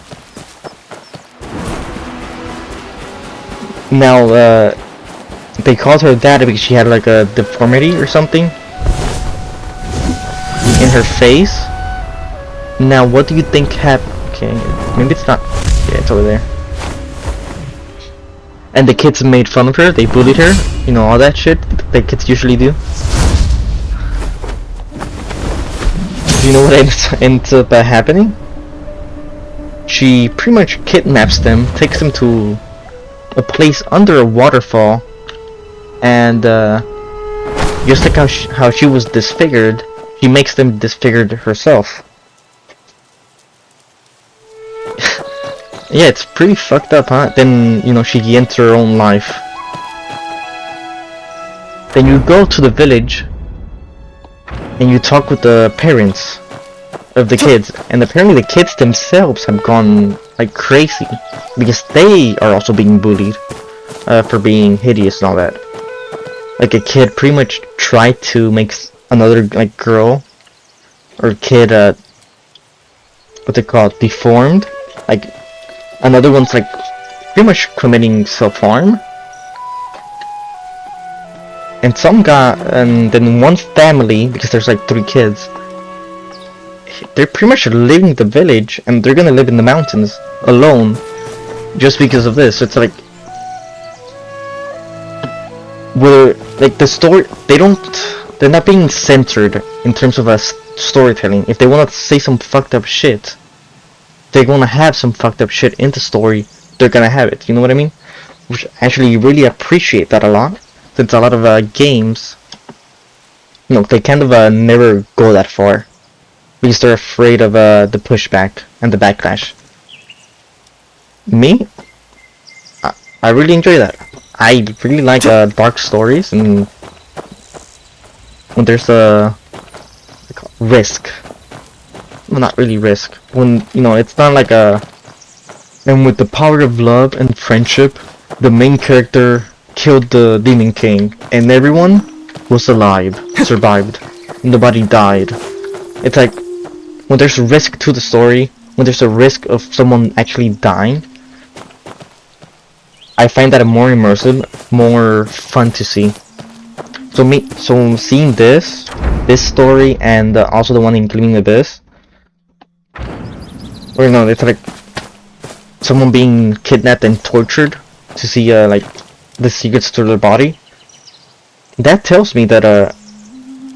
Now, they called her that because she had like a deformity or something in her face. Now, what do you think happened? Okay, maybe it's not. Yeah, it's over there. And the kids made fun of her, they bullied her, you know, all that shit that kids usually do. Do you know what ends up happening? She pretty much kidnaps them, takes them to a place under a waterfall, and just like how she was disfigured, she makes them disfigured herself. Yeah, it's pretty fucked up, huh? Then, you know, she ends her own life. Then you go to the village and you talk with the parents of the kids, and apparently the kids themselves have gone like crazy because they are also being bullied for being hideous and all that. Like a kid pretty much tried to make another like girl or kid what's it called, deformed. Like another one's like pretty much committing self-harm. And and then one family, because there's like 3 kids, they're pretty much leaving the village and they're gonna live in the mountains alone just because of this. It's like like the story, they're not being censored in terms of storytelling. If they want to say some fucked up shit, they're gonna have some fucked up shit in the story, they're gonna have it, you know what I mean? Which actually really appreciate that a lot, since a lot of games, you know, they kind of never go that far because they're afraid of the pushback and the backlash. Me, I really enjoy that. I really like dark stories, and when there's a risk. Well, not really risk. When, you know, it's not like and with the power of love and friendship, the main character killed the Demon King, and everyone was alive, survived. Nobody died. It's like, when there's a risk to the story, when there's a risk of someone actually dying, I find that more immersive, more fun to see. So seeing this, this story and also the one in Gleaming Abyss. Or no, it's like someone being kidnapped and tortured to see like the secrets to their body. That tells me that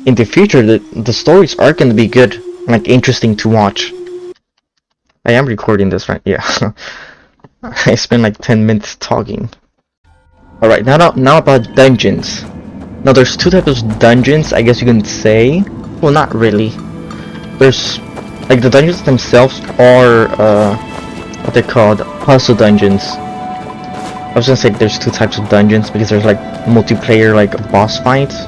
in the future the stories are going to be good, like interesting to watch. I am recording this, right? Yeah. I spent like 10 minutes talking. Alright, now about dungeons. Now there's two types of dungeons, I guess you can say. Well, not really. There's like the dungeons themselves are what they're called, puzzle dungeons. I was gonna say there's two types of dungeons because there's like multiplayer like boss fights,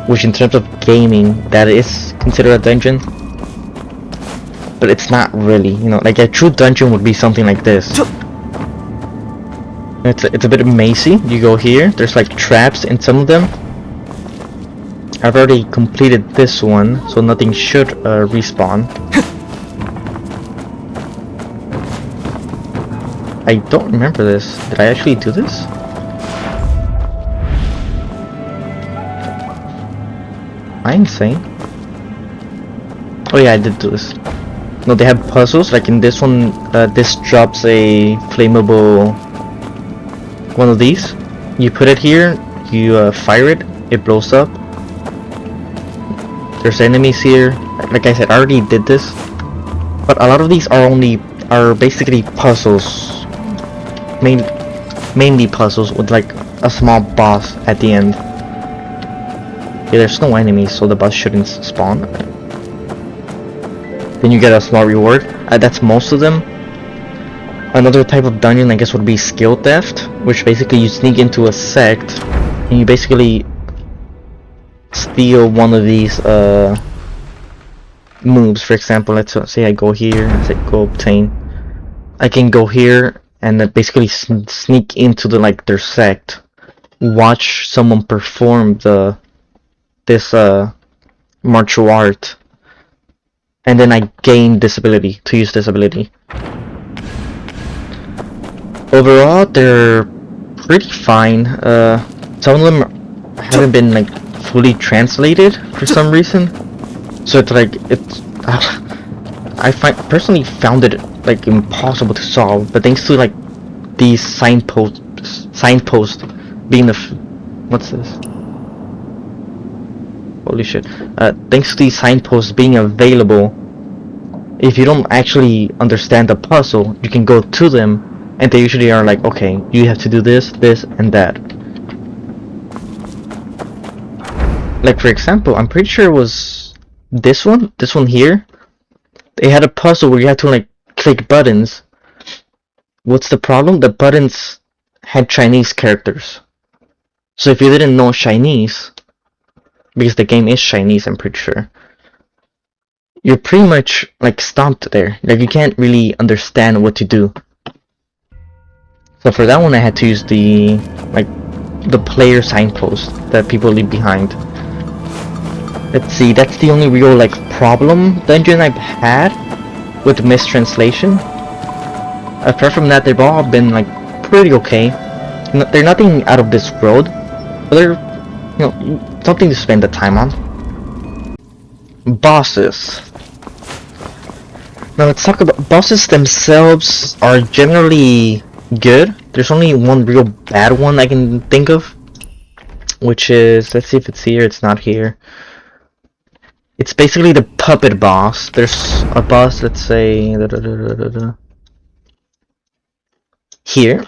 which in terms of gaming that is considered a dungeon. But it's not really, you know, like a true dungeon would be something like this. It's a bit mazy. You go here, there's like traps in some of them. I've already completed this one, so nothing should respawn. I don't remember this. Did I actually do this? Am I insane? Oh yeah, I did do this. No, they have puzzles, like in this one, this drops a flammable one of these. You put it here, you fire it, it blows up. There's enemies here. Like I said, I already did this. But a lot of these are basically puzzles. Mainly puzzles with like a small boss at the end. Yeah, there's no enemies, so the boss shouldn't spawn. Then you get a small reward. That's most of them. Another type of dungeon, I guess, would be skill theft, which basically you sneak into a sect and you basically steal one of these moves. For example, let's say I go here, I say go obtain. I can go here and basically sneak into the their sect, watch someone perform this martial art, and then I gain this ability to use this ability. Overall, they're pretty fine. Some of them haven't been fully translated for some reason, so it's I personally found it impossible to solve. But thanks to these signposts being what's this? Holy shit! Thanks to these signposts being available, if you don't actually understand the puzzle, you can go to them. And they usually are like, okay, you have to do this, this, and that. Like, for example, I'm pretty sure it was this one here. They had a puzzle where you had to click buttons. What's the problem? The buttons had Chinese characters. So if you didn't know Chinese, because the game is Chinese, I'm pretty sure, you're pretty much stomped there. You can't really understand what to do. So for that one, I had to use the player signpost that people leave behind. Let's see, that's the only real problem dungeon I've had with mistranslation. Apart from that, they've all been pretty okay. They're nothing out of this world, but they're something to spend the time on. Bosses. Now let's talk about bosses themselves. Are generally good. There's only one real bad one I can think of, which is, let's see if it's here. It's not here. It's basically the puppet boss. There's a boss, let's say here,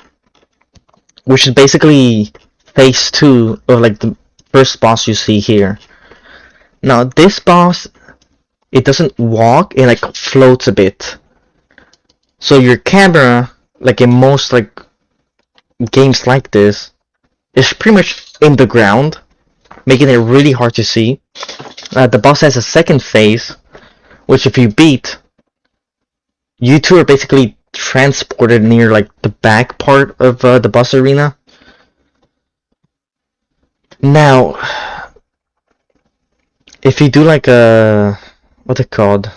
which is basically phase 2 of the first boss you see here. Now this boss, it doesn't walk, it floats a bit. So your camera, in most games like this, is pretty much in the ground, making it really hard to see. The boss has a second phase, which if you beat, you two are basically transported near the back part of the boss arena. Now, if you do what's it called?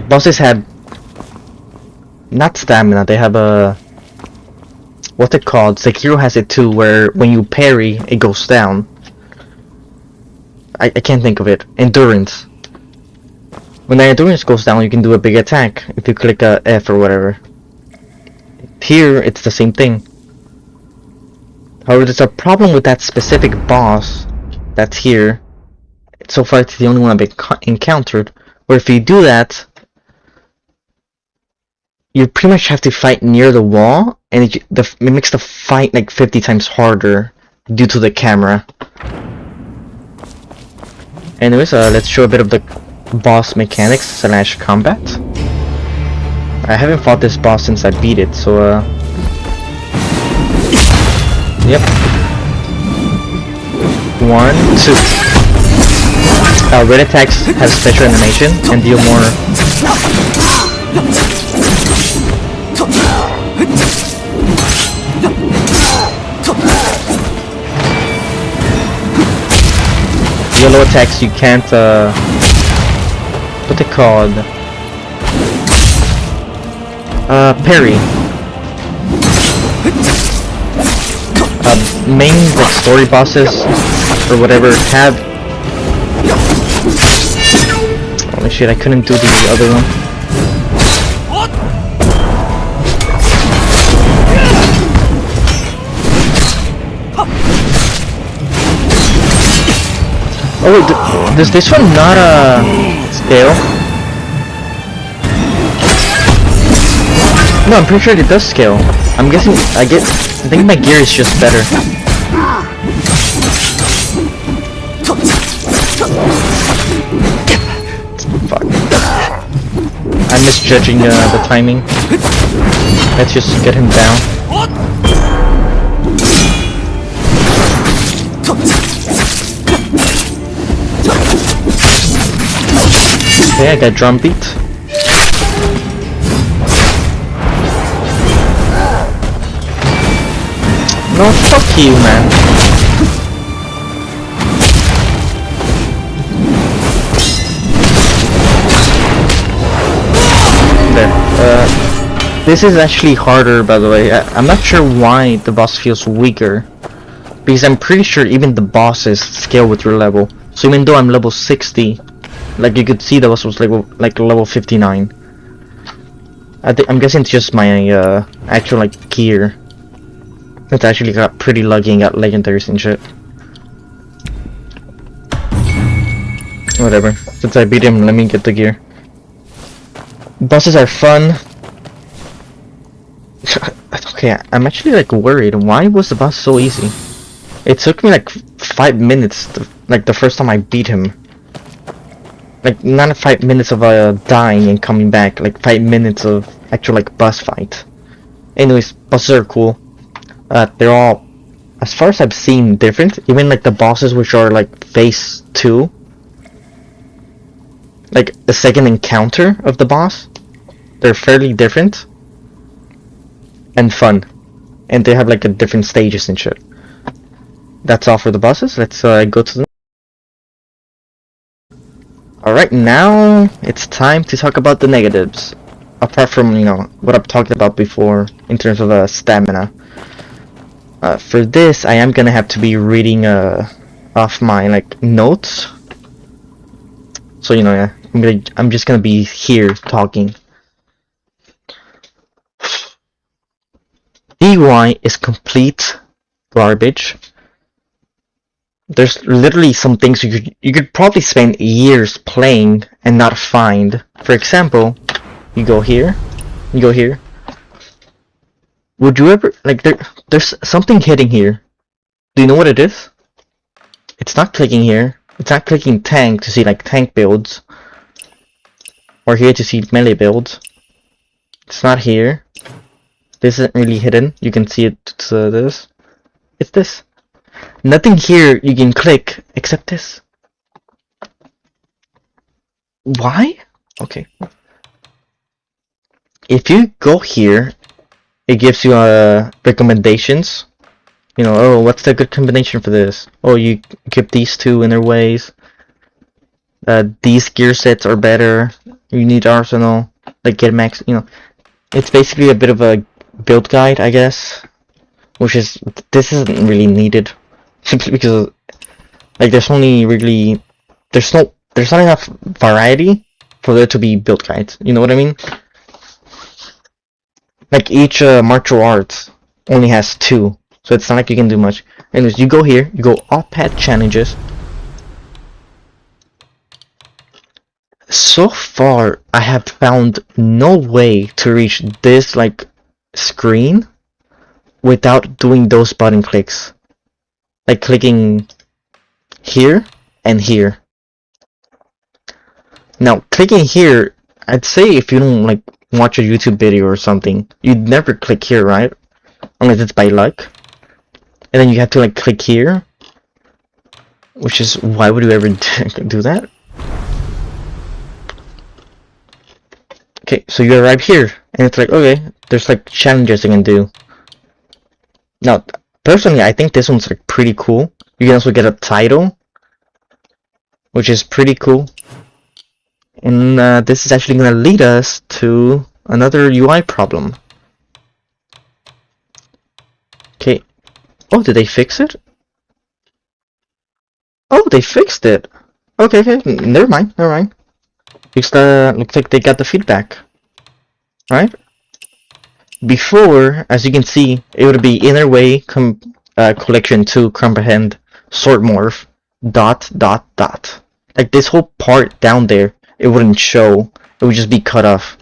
Bosses have not stamina, they have a, what's it called? Sekiro has it too, where when you parry, it goes down. I can't think of it. Endurance. When the endurance goes down, you can do a big attack if you click F or whatever. Here, it's the same thing. However, there's a problem with that specific boss that's here. So far, it's the only one I've encountered. Where if you do that, you pretty much have to fight near the wall, and it makes the fight like 50 times harder due to the camera. Anyways, let's show a bit of the boss mechanics / combat. I haven't fought this boss since I beat it, so yep. 1, 2. Red attacks have special animation and deal more. Yellow attacks you can't what's it called? Parry. Main like story bosses or whatever have. Holy shit! I couldn't do the other one. Oh wait, does this one not scale? No, I'm pretty sure it does scale. I'm guessing I think my gear is just better. Fuck. I'm misjudging the timing. Let's just get him down. Okay, I got drum beat. No, fuck you, man. There. This is actually harder, by the way. I'm not sure why the boss feels weaker. Because I'm pretty sure even the bosses scale with your level. So even though I'm level 60, like you could see the boss was like level 59. I'm guessing it's just my actual like gear. It's actually got pretty luggy and got legendaries and shit. Whatever. Since I beat him, let me get the gear. Bosses are fun. Okay, I'm actually like worried. Why was the boss so easy? It took me like 5 minutes, like the first time I beat him. Like not 5 minutes of dying and coming back, like 5 minutes of actual like boss fight. Anyways, bosses are cool. They're all, as far as I've seen, different. Even like the bosses which are like phase 2, like the second encounter of the boss, they're fairly different and fun, and they have like a different stages and shit. That's all for the bosses. Let's go to the. Alright, now it's time to talk about the negatives. Apart from, you know, what I've talked about before in terms of stamina. For this, I am gonna have to be reading off my like notes. So you know, yeah, I'm just gonna be here talking. DUI is complete garbage. There's literally some things you could probably spend years playing and not find. For example, you go here, you go here. Would you ever like there's something hitting here? Do you know what it is? It's not clicking here. It's not clicking tank to see like tank builds, or here to see melee builds. It's not here. This isn't really hidden. You can see it. This. It's this. Nothing here you can click except this. Why? Okay. If you go here, it gives you recommendations. You know, oh, what's the good combination for this? Oh, you keep these two in their ways. These gear sets are better. You need arsenal, like get max. You know, it's basically a bit of a build guide, I guess. Which is, this isn't really needed. Simply because, like, there's only really there's not enough variety for there to be build guides. You know what I mean? Like each martial arts only has 2, so it's not like you can do much. Anyways, you go here, you go all pet challenges. So far, I have found no way to reach this like screen without doing those button clicks, like clicking here and here. Now, clicking here, I'd say if you don't like watch a YouTube video or something, you'd never click here, right? Unless it's by luck. And then you have to like click here, which is, why would you ever do that? Okay, so you arrive here, and it's like, okay, there's like challenges you can do. Now, personally, I think this one's like pretty cool. You can also get a title, which is pretty cool. And this is actually going to lead us to another UI problem. Okay. Oh, did they fix it? Oh, they fixed it. Okay, never mind. Because looks like they got the feedback. Right? Before, as you can see, it would be inner way collection to comprehend sort morph ... Like this whole part down there, it wouldn't show. It would just be cut off.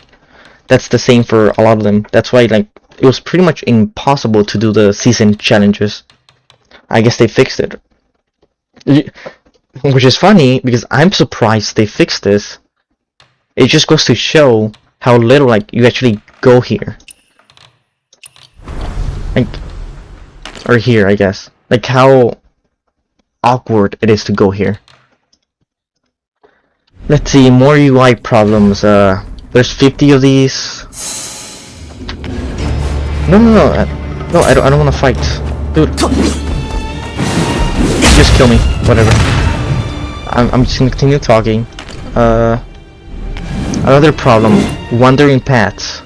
That's the same for a lot of them. That's why like it was pretty much impossible to do the season challenges. I guess they fixed it. Which is funny because I'm surprised they fixed this. It just goes to show how little like you actually go here. Like, or here, I guess. Like how awkward it is to go here. Let's see, more UI problems. There's 50 of these. No, I don't want to fight, dude. Just kill me, whatever. I'm just gonna continue talking. Another problem: wandering paths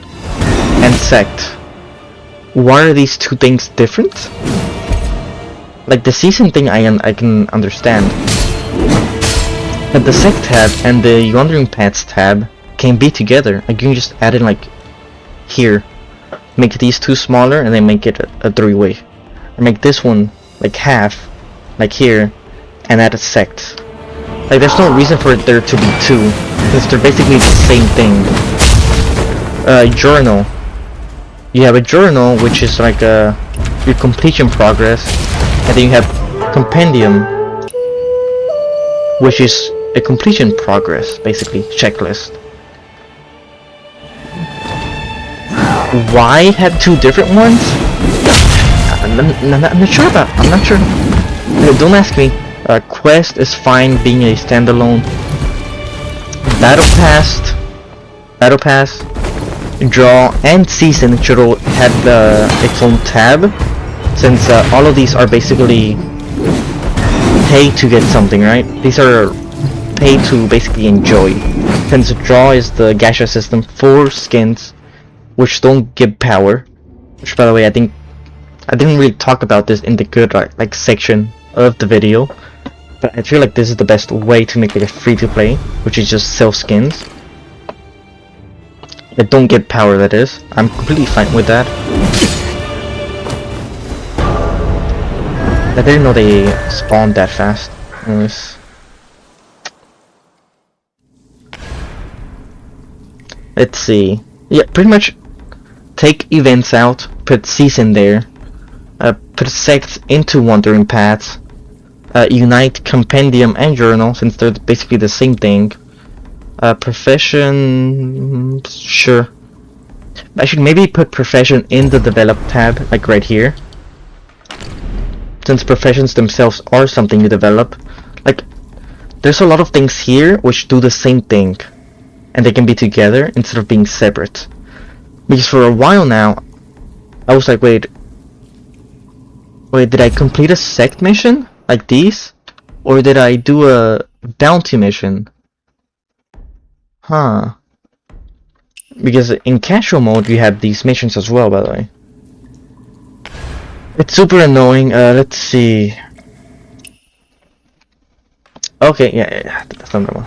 and sect. Why are these two things different? Like the season thing, I can understand. But the sect tab and the wandering paths tab can be together. Like you can just add in like here, make these two smaller, and then make it a 3-way. Or make this one like half, like here, and add a sect. Like there's no reason for there to be 2, since they're basically the same thing. Journal. You have a journal, which is like your completion progress, and then you have compendium, which is a completion progress, basically checklist. Why have 2 different ones? I'm not sure about. I'm not sure. Don't ask me. Quest is fine being a standalone. Battle Pass, Draw, and Season should all have its own tab, since all of these are basically pay to get something, right? These are pay to basically enjoy. Since Draw is the gacha system for skins, which don't give power. Which, by the way, I think I didn't really talk about this in the good like section of the video. But I feel like this is the best way to make it a free-to-play, which is just sell skins that don't get power, that is. I'm completely fine with that. I didn't know they spawned that fast. Anyways. Let's see. Yeah, pretty much take events out, put season there, put sects into wandering paths, unite compendium and journal, since they're basically the same thing. Profession, sure. I should maybe put profession in the develop tab, like right here, since professions themselves are something you develop. Like, there's a lot of things here which do the same thing, and they can be together instead of being separate. Because for a while now, I was like, wait, did I complete a sect mission like these, or did I do a bounty mission? Huh. Because in casual mode you have these missions as well, by the way. It's super annoying. Let's see. Okay, yeah, that's not the one.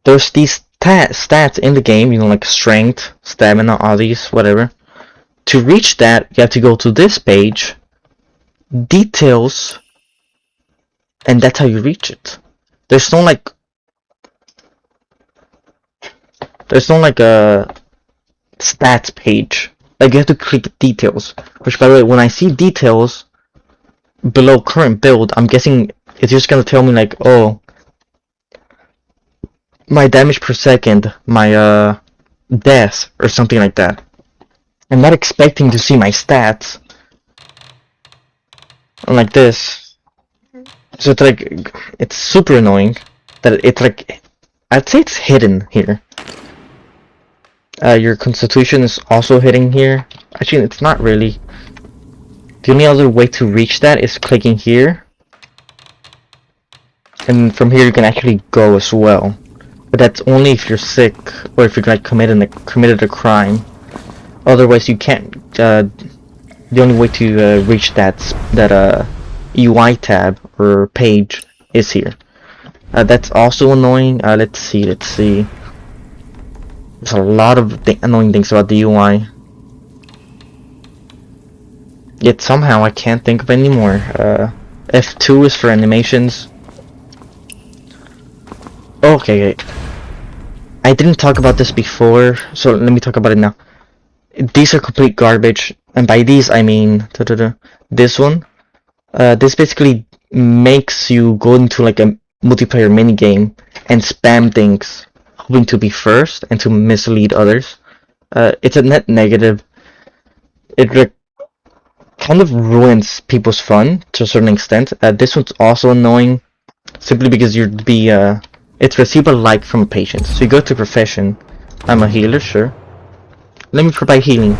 There's these stats in the game, you know, like strength, stamina, all these, whatever. To reach that, you have to go to this page, details, and that's how you reach it. There's no like a stats page. Like you have to click details. Which, by the way, when I see details below current build, I'm guessing it's just gonna tell me like, oh, my damage per second, my death, or something like that. I'm not expecting to see my stats like this. So it's like, it's super annoying that it's like, I'd say it's hidden here. Your constitution is also hidden here. Actually, it's not really. The only other way to reach that is clicking here. And from here you can actually go as well. But that's only if you're sick or if you're like committed a crime. Otherwise you can't. The only way to reach that UI tab or page is here. That's also annoying. Let's see. There's a lot of annoying things about the UI. Yet somehow I can't think of any more. F2 is for animations. Okay. I didn't talk about this before, so let me talk about it now. These are complete garbage, and by these I mean this one. This basically makes you go into like a multiplayer minigame and spam things, hoping to be first and to mislead others. It's a net negative. It kind of ruins people's fun to a certain extent. This one's also annoying, simply because you'd be it's receive a like from a patient. So you go to profession. I'm a healer, sure. Let me provide healing.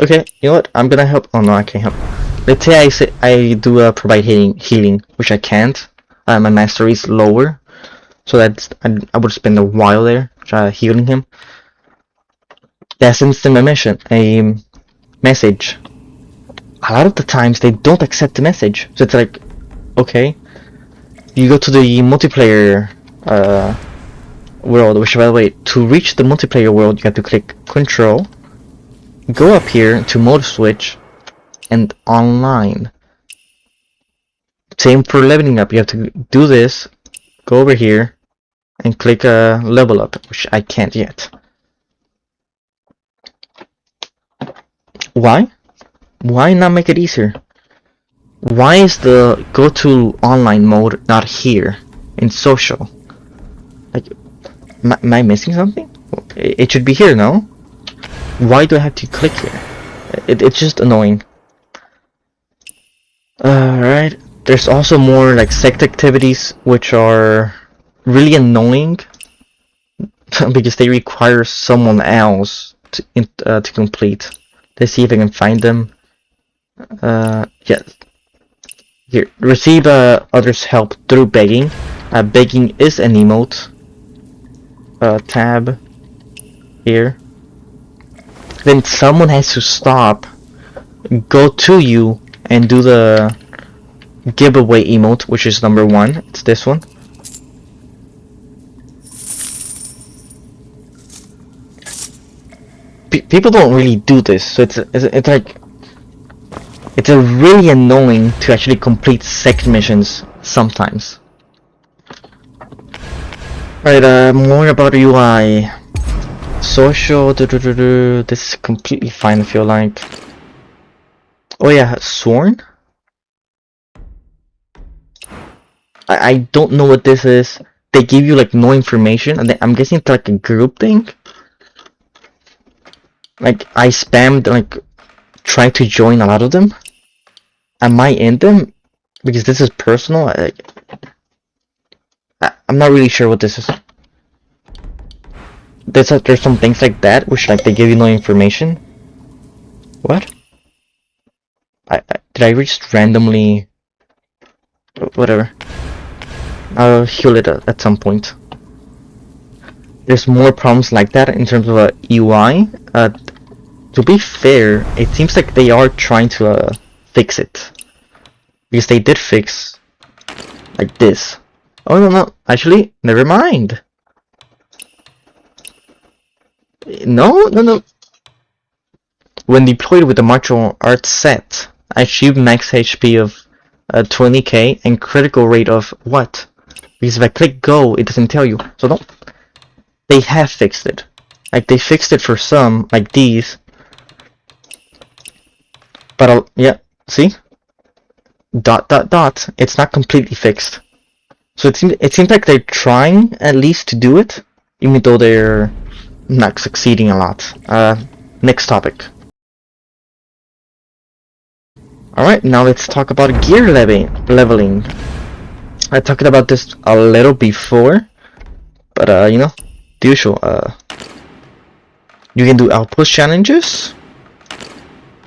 Okay, you know what? I'm gonna help. Oh no, I can't help. Let's say I do provide healing, which I can't. My mastery is lower, so I would spend a while there healing him. That's instant a message. A lot of the times they don't accept the message, so it's like, okay. You go to the multiplayer world, which, by the way, to reach the multiplayer world, you have to click Control, go up here to Mode Switch, and Online. Same for leveling up. You have to do this, go over here, and click Level Up, which I can't yet. Why? Why not make it easier? Why is the go to online mode not here in social? Like, am I missing something? It should be here, no? Why do I have to click here? It's just annoying. Alright. There's also more like sect activities which are really annoying because they require someone else to complete. Let's see if I can find them. Yeah. Here, receive others' help through begging. Begging is an emote. Tab here. Then someone has to stop, go to you, and do the giveaway emote, which is number 1. It's this one. People don't really do this, so it's like. It's really annoying to actually complete sect missions sometimes. Right, more about UI. Social, this is completely fine, I feel like. Oh yeah, Sworn? I don't know what this is. They give you like no information, and I'm guessing it's like a group thing. Like, I spammed, like, try to join a lot of them. Am I in them? Because this is personal. I'm not really sure what this is. There's some things like that, which like they give you no information. What? Did I just randomly? Whatever. I'll heal it at some point. There's more problems like that in terms of UI. To be fair, it seems like they are trying to fix it. because they did fix like this. Oh no, actually, never mind. No. When deployed with the martial arts set, I achieved max HP of 20k and critical rate of what? Because if I click go, it doesn't tell you. So don't. They have fixed it. Like they fixed it for some, like these. But yeah, see? ... It's not completely fixed. So it seems like they're trying at least to do it, even though they're not succeeding a lot. Next topic. Alright, now let's talk about gear leveling. I talked about this a little before, but you know, the usual. You can do outpost challenges.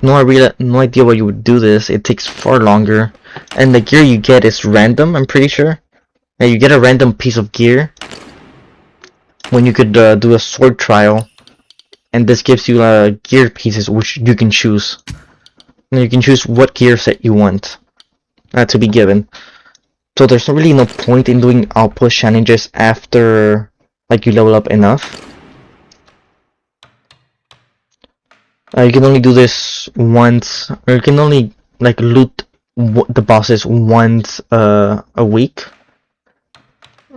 No idea why you would do this. It takes far longer, and the gear you get is random. I'm pretty sure. Yeah, you get a random piece of gear when you could do a sword trial, and this gives you gear pieces which you can choose. And you can choose what gear set you want to be given. So there's really no point in doing outpost challenges after like you level up enough. You can only do this once, or you can only like loot the bosses once a week.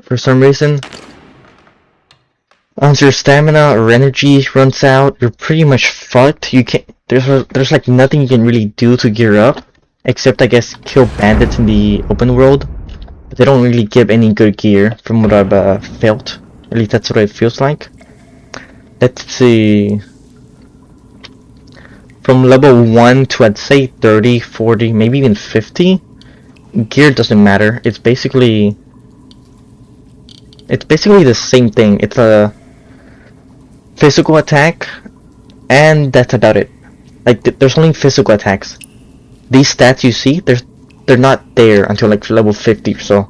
For some reason, once your stamina or energy runs out, you're pretty much fucked. You can't. There's like nothing you can really do to gear up, except I guess kill bandits in the open world. But they don't really give any good gear, from what I've felt. At least that's what it feels like. Let's see. From level 1 to I'd say 30, 40, maybe even 50, gear doesn't matter. It's basically the same thing. It's a physical attack, and that's about it. Like there's only physical attacks. These stats you see, they're not there until like level 50 or so.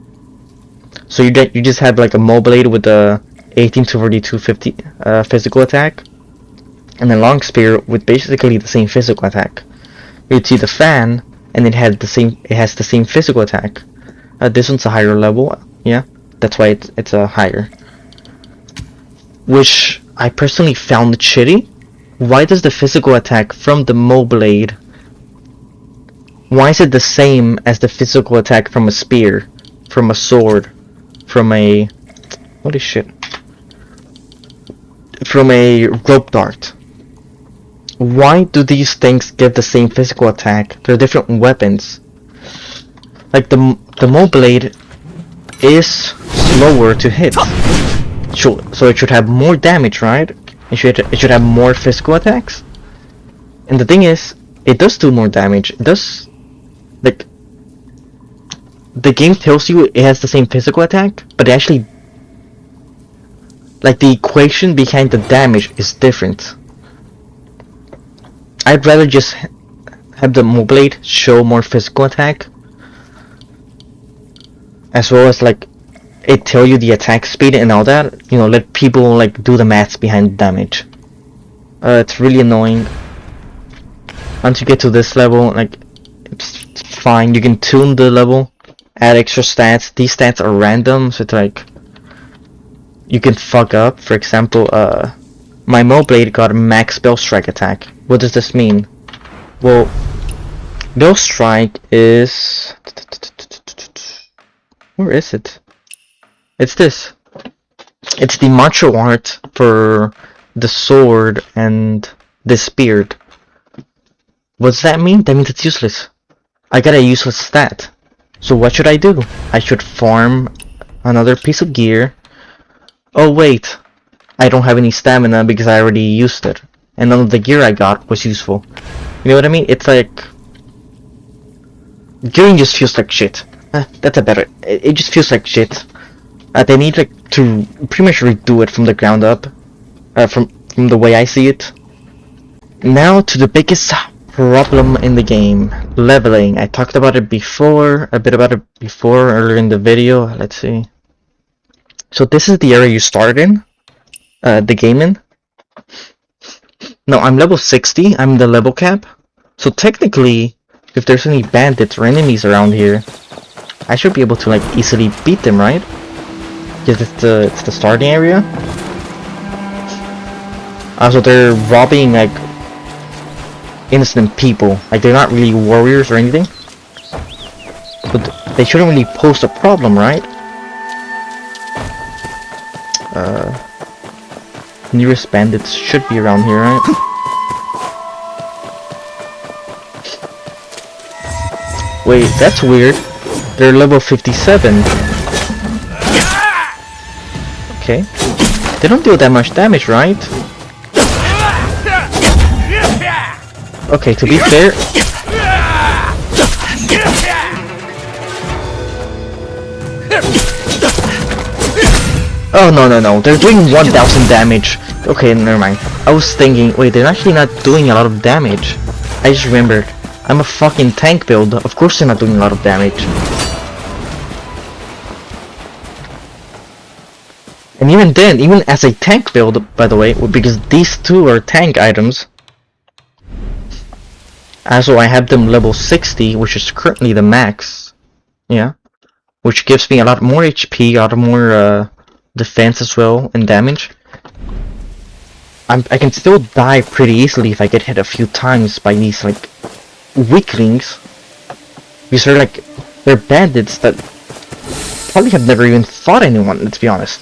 So you just have like a Moblade with a 18 to 42 50 physical attack, and a long spear with basically the same physical attack. You'd see the fan, and it has the same physical attack. This one's a higher level, yeah, that's why it's a higher. Which I personally found shitty. Why does the physical attack from the Moblade, why is it the same as the physical attack from a spear, from a sword, from a holy shit, from a rope dart? Why do these things give the same physical attack? They're different weapons. Like the Moblade is slower to hit, so it should have more damage, right? It should have more physical attacks. And the thing is, it does do more damage. It does, like, the game tells you it has the same physical attack, but actually, like, the equation behind the damage is different. I'd rather just have the Moblade show more physical attack, as well as like it tell you the attack speed and all that. You know, let people like do the maths behind the damage. It's really annoying. Once you get to this level, like it's fine. You can tune the level, add extra stats. These stats are random, so it's like you can fuck up. For example, my Moblade got a max spell strike attack. What does this mean? Well, spell strike is... where is it? It's this. It's the martial art for the sword and the spear. What's that mean? That means it's useless. I got a useless stat. So what should I do? I should farm another piece of gear. Oh wait, I don't have any stamina because I already used it. And none of the gear I got was useful. You know what I mean? It's like... gearing just feels like shit. That's a better... It just feels like shit. They need like to pretty much redo it from the ground up. From the way I see it. Now to the biggest problem in the game. Leveling. I talked about it before. A bit about it before earlier in the video. Let's see. So this is the area you start in. The game in. No, I'm level 60. I'm the level cap. So technically, if there's any bandits or enemies around here, I should be able to like easily beat them, right? Because it's the starting area. Also, they're robbing like innocent people. Like they're not really warriors or anything. But they shouldn't really pose a problem, right? Nearest bandits should be around here, right? Wait, that's weird. They're level 57. Okay. They don't deal that much damage, right? Okay, to be fair... Oh, no. They're doing 1000 damage. Okay, never mind. I was thinking, wait, they're actually not doing a lot of damage. I just remembered. I'm a fucking tank build. Of course they're not doing a lot of damage. And even then, even as a tank build, by the way, because these two are tank items. Also, I have them level 60, which is currently the max. Yeah. Which gives me a lot more HP, a lot more defense as well, and damage. I can still die pretty easily if I get hit a few times by these, like, weaklings. Because they're bandits that probably have never even fought anyone, let's be honest.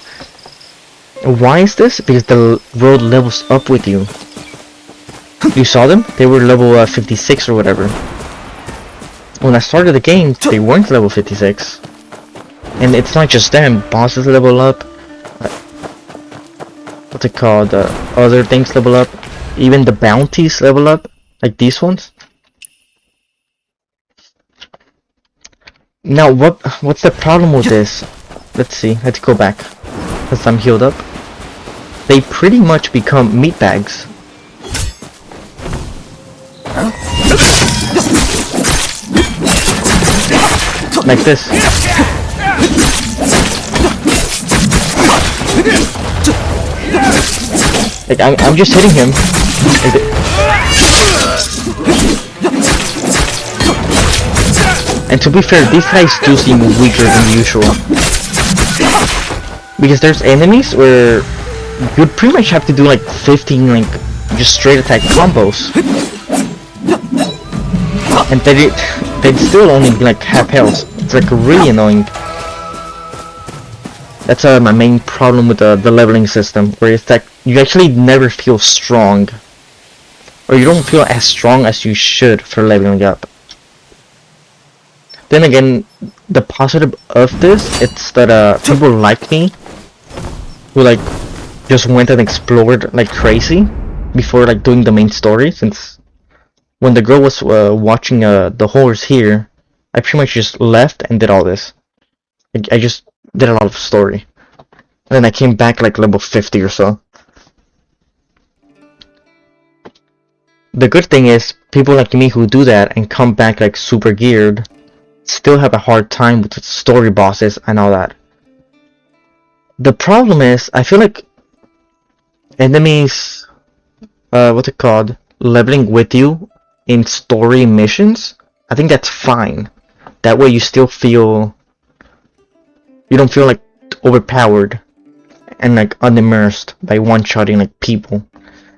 Why is this? Because the road levels up with you. You saw them? They were level 56 or whatever. When I started the game, they weren't level 56. And it's not just them, bosses level up. What's it called? Other things level up. Even the bounties level up. Like these ones. Now, what's the problem with this? Let's see. Let's go back. Because I'm healed up. They pretty much become meat bags. Like this. Like I'm just hitting him. And to be fair, these guys do seem weaker than usual. Because there's enemies where you'd pretty much have to do like 15 like just straight attack combos. And they'd still only be like half health. It's like really annoying. That's my main problem with the leveling system, where it's like you actually never feel strong. Or you don't feel as strong as you should for leveling up. Then again, the positive of this, it's that people like me, who like just went and explored like crazy before like doing the main story, since when the girl was watching the horse here, I pretty much just left and did all this. I just did a lot of story. And then I came back like level 50 or so. The good thing is, people like me who do that and come back like super geared, still have a hard time with the story bosses and all that. The problem is, I feel like enemies, what's it called, leveling with you in story missions, I think that's fine. That way you still feel, you don't feel like overpowered and like unimmersed by one-shotting like people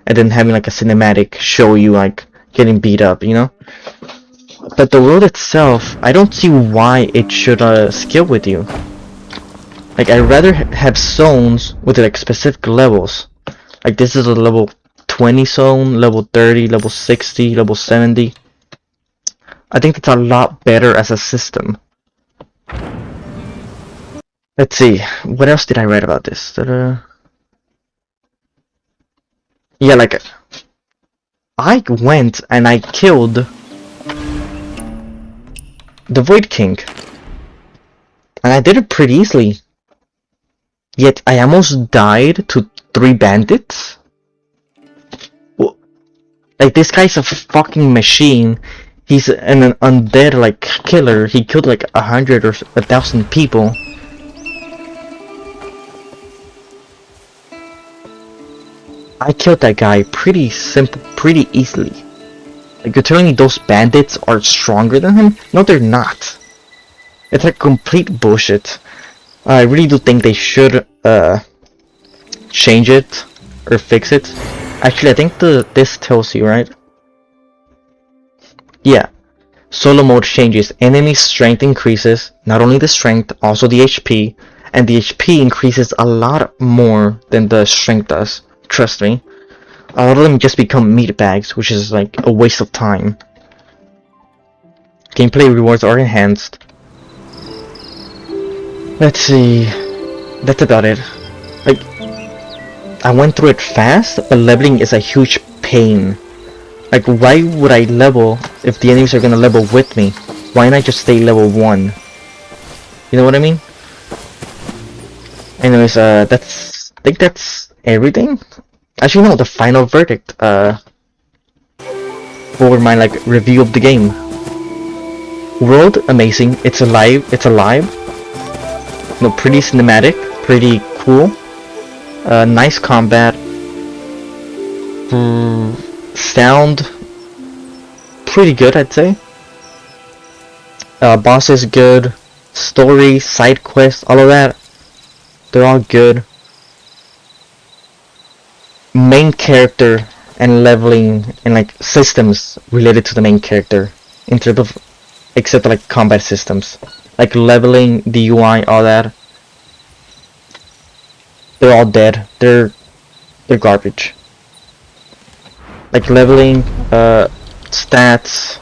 and then having like a cinematic show you like getting beat up, you know? But the world itself, I don't see why it should scale with you. Like, I'd rather have zones with like specific levels. Like this is a level 20 zone, level 30, level 60, level 70. I think that's a lot better as a system. Let's see, what else did I write about this? Yeah, like, I went and I killed the Void King. And I did it pretty easily. Yet I almost died to 3 bandits? Like, this guy's a fucking machine. He's an undead, like, killer. He killed like 100 or 1,000 people. I killed that guy pretty easily. Like, you're telling me those bandits are stronger than him? No, they're not. It's like complete bullshit. I really do think they should change it or fix it. Actually, I think this tells you, right? Yeah. Solo mode changes. Enemy strength increases, not only the strength, also the HP, and the HP increases a lot more than the strength does. Trust me. A lot of them just become meat bags, which is like a waste of time. Gameplay rewards are enhanced. Let's see. That's about it. Like, I went through it fast, but leveling is a huge pain. Like, why would I level if the enemies are gonna level with me? Why not just stay level 1? You know what I mean? Anyways, I think that's everything. Actually, no, the final verdict, for my, like, review of the game. World, amazing. It's alive. No, pretty cinematic, pretty cool. Nice combat. Sound, pretty good, I'd say. Boss is good. Story, side quests, all of that, they're all good. Main character and leveling and like systems related to the main character, in terms of, except like combat systems, like leveling, the UI, all that, they're all dead. They're garbage. Like leveling, stats,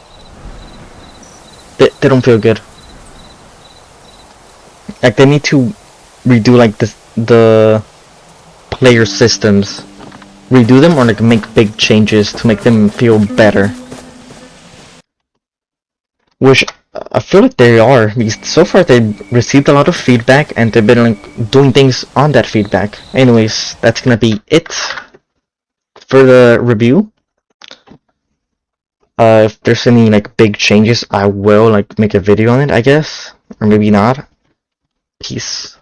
they don't feel good. Like, they need to redo like the player systems, redo them, or like make big changes to make them feel better. Which I feel like they are, because so far they've received a lot of feedback and they've been like doing things on that feedback. Anyways, that's gonna be it for the review. If there's any like big changes, I will like make a video on it, I guess, or maybe not. Peace.